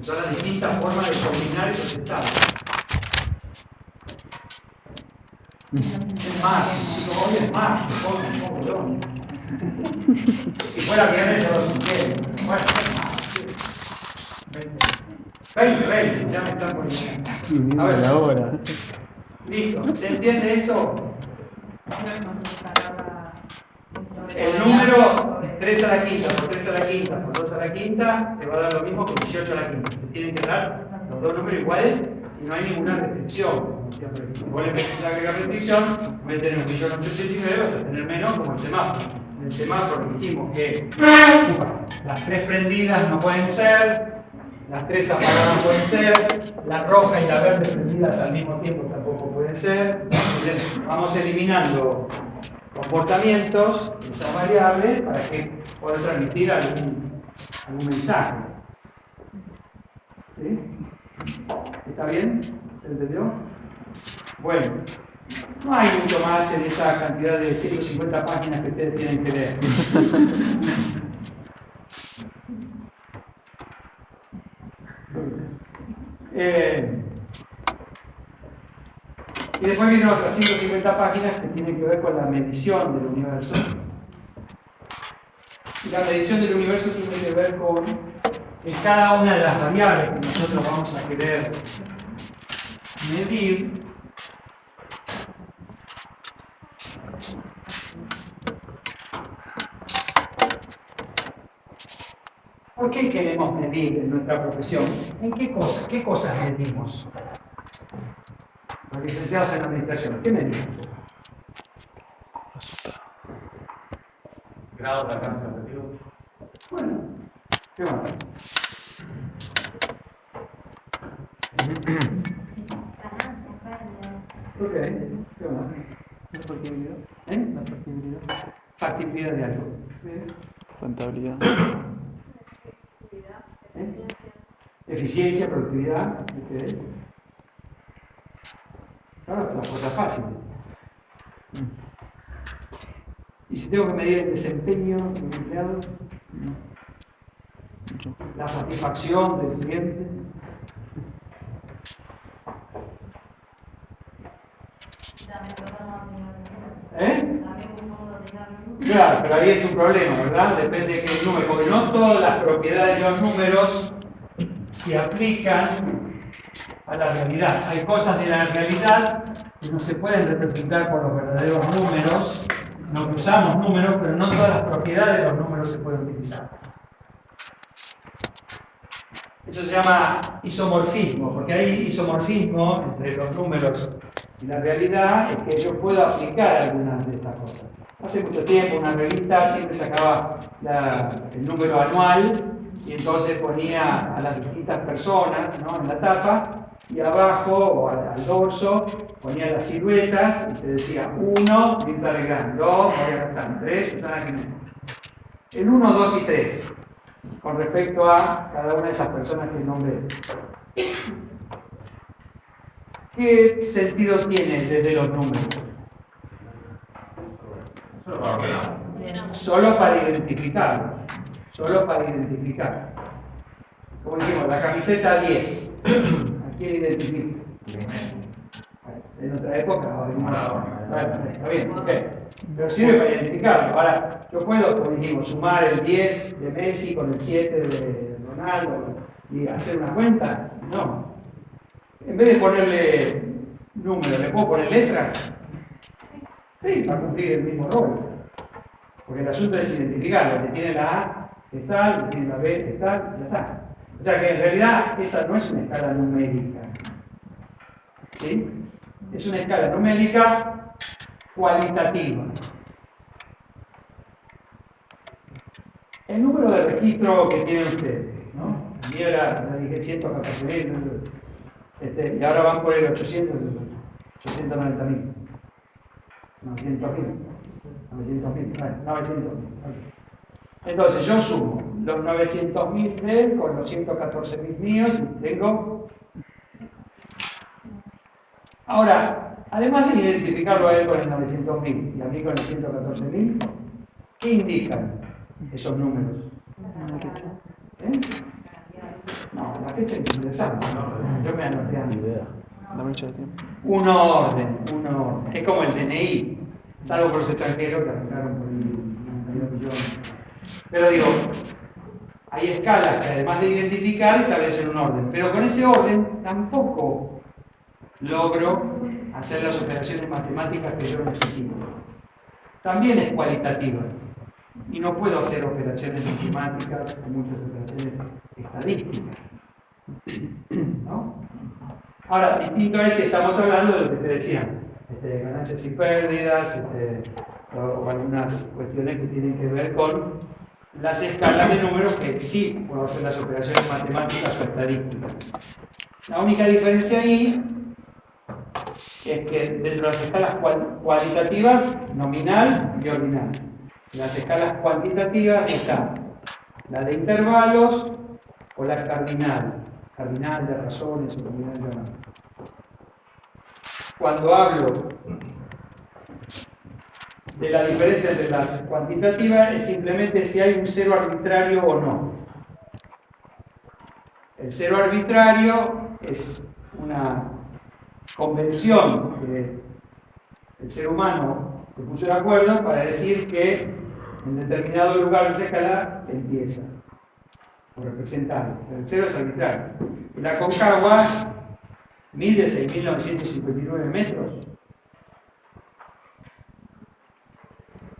Son las distintas formas de combinar esos estados. Es más, hoy es más, si fuera viernes yo lo sugiero. Bueno, 20, ya me están poniendo. A ver, ahora. listo, ¿se entiende esto? El número 3 a la quinta por 3 a la quinta por 2 a la quinta te va a dar lo mismo que 18 a la quinta. Te tienen que dar los dos números iguales y no hay ninguna restricción. Si vos le empezás a agregar restricción, en vez de tener 1.889.000 vas a tener menos como el semáforo. En el semáforo dijimos que las 3 prendidas no pueden ser, las 3 apagadas no pueden ser, la roja y la verde prendidas al mismo tiempo tampoco pueden ser. Entonces vamos eliminando comportamientos de esas variables para que pueda transmitir algún mensaje. ¿Sí? ¿Está bien? ¿Se entendió? Bueno, no hay mucho más en esa cantidad de 150 páginas que ustedes tienen que leer. Y después vienen otras 150 páginas que tienen que ver con la medición del universo. Y la medición del universo tiene que ver con cada una de las variables que nosotros vamos a querer medir. ¿Por qué queremos medir en nuestra profesión? ¿En qué cosas medimos? Los licenciados en administración, ¿qué medimos? Grados de alcance objetivo. Bueno, ¿qué más? Ok, ¿qué más? La factibilidad. ¿Eh? La factibilidad. Factibilidad de algo. Rentabilidad. ¿Eh? Eficiencia, productividad. Ok. Claro, las cosas fáciles. Y si tengo que medir el desempeño de un empleado, la satisfacción del cliente. ¿Eh? Claro, pero ahí es un problema, ¿verdad? Depende de qué número, porque no todas las propiedades de los números se aplican a la realidad. Hay cosas de la realidad que no se pueden representar por los verdaderos números. No usamos números, pero no todas las propiedades de los números se pueden utilizar. Eso se llama isomorfismo, porque hay isomorfismo entre los números y la realidad, es que yo puedo aplicar algunas de estas cosas. Hace mucho tiempo una revista siempre sacaba el número anual y entonces ponía a las distintas personas, ¿no?, en la tapa, y abajo o al dorso ponía las siluetas y te decía 1, Mirta Legrand, 2, María Casán, 3, Susana Jiménez. El 1, 2 y 3, con respecto a cada una de esas personas que nombré. ¿Qué sentido tiene desde los números? Solo para ordenar. Solo para identificarlo. Solo para identificar. Como dijimos, la camiseta 10. ¿A quién identifica? En otra época. Bueno, está bien, ok. Pero sirve para identificarlo. Ahora, yo puedo, como dijimos, sumar el 10 de Messi con el 7 de Ronaldo y hacer una cuenta. No. En vez de ponerle números, ¿le puedo poner letras? Sí, va a cumplir el mismo rol. Porque el asunto es identificarlo. Que tiene la A, que tal, que tiene la B, que tal, ya está. O sea que en realidad esa no es una escala numérica. ¿Sí? Es una escala numérica cualitativa. El número de registro que tienen ustedes, ¿no? A mí era, la dije 114.000, y ahora van por el 890.000. 900.000. 900.000. Entonces yo sumo los 900.000 de él con los 114.000 míos y tengo. Ahora, además de identificarlo a él con el 900.000 y a mí con el 114.000, ¿qué indican esos números? ¿Eh? No, la fecha es interesante. Yo me anoté a mi idea. La fecha de tiempo. Un orden. Es como el DNI, salvo por los extranjeros que arrancaron por el 92 millones. Pero digo, hay escalas que además de identificar establecen un orden. Pero con ese orden tampoco logro hacer las operaciones matemáticas que yo necesito. También es cualitativa. Y no puedo hacer operaciones matemáticas o muchas operaciones estadísticas. ¿No? Ahora, distinto es si estamos hablando de lo que te decía, ganancias y pérdidas, o algunas cuestiones que tienen que ver con las escalas de números que sí puedo hacer las operaciones matemáticas o estadísticas. La única diferencia ahí es que dentro de las escalas cualitativas, nominal y ordinal. En las escalas cuantitativas está la de intervalos o la cardinal de razones o cardinal de razones. Cuando hablo de la diferencia entre las cuantitativas es simplemente si hay un cero arbitrario o no. El cero arbitrario es una convención que el ser humano se puso de acuerdo para decir que en determinado lugar de esa escala empieza o representar. El cero es arbitrario. Y la Concagua mide 6.959 metros.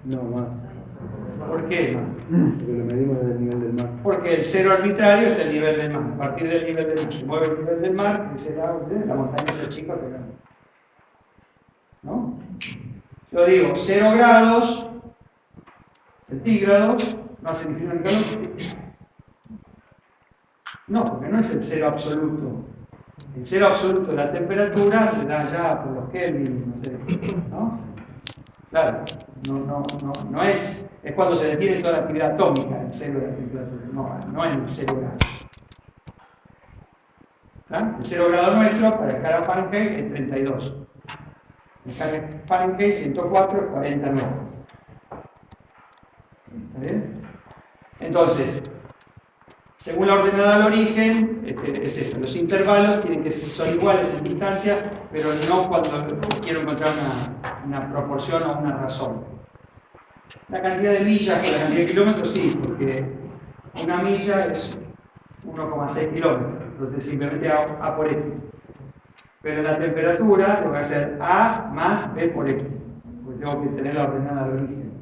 No, más. ¿Por qué? Porque lo medimos desde el nivel del mar. Porque el cero arbitrario es el nivel del mar. A partir del nivel del mar se mueve el nivel del mar, y la montaña se achica, pero ¿no? Yo digo 0 grados centígrados, no hace ni frío ni calor. No, porque no es el cero absoluto. El cero absoluto de la temperatura se da ya por los Kelvin, no sé, ¿no? Claro, no es cuando se detiene toda la actividad atómica, el cero de la temperatura, no es el 0 grado. ¿Ah? El 0 grado nuestro para escala Fahrenheit es 32. En escala Fahrenheit 104 es 49. ¿Está bien? Entonces, según la ordenada al origen, es esto. Los intervalos tienen que son iguales en distancia, pero no cuando quiero encontrar una proporción o una razón. La cantidad de millas con la cantidad de kilómetros, sí, porque una milla es 1,6 kilómetros. Entonces simplemente hago A por X. Pero en la temperatura tengo que hacer A más B por X, porque tengo que tener la ordenada al origen.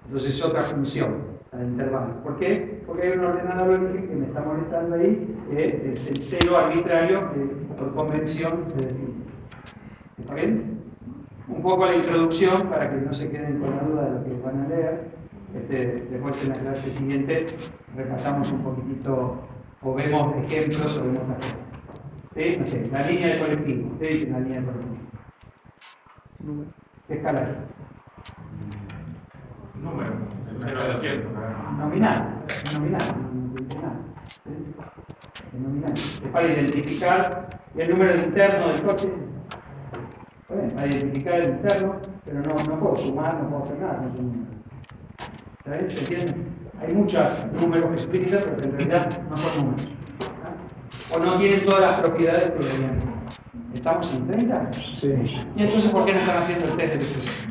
Entonces es otra función al intervalo. ¿Por qué? Porque hay una ordenada al origen que me está molestando ahí, que es el cero arbitrario que por convención se define. ¿Está bien? Un poco la introducción para que no se queden con la duda de lo que van a leer. Después en la clase siguiente repasamos un poquitito o vemos ejemplos o vemos las cosas. ¿Sí? No sé, la línea de colectivo. ¿Qué dice la línea de colectivo? ¿Qué escala es? Número, el 0 de 200. Nominal. Es para identificar el número interno del coche. Está bien, para identificar el interno, pero no puedo sumar, no puedo hacer nada con su número. ¿Está bien? ¿Se entiende? Hay muchos números que se utilizan, pero que en realidad no son números. ¿Ah? O no tienen todas las propiedades que deberían. ¿Estamos en 30? Sí. ¿Y entonces por qué no están haciendo el test de electricidad?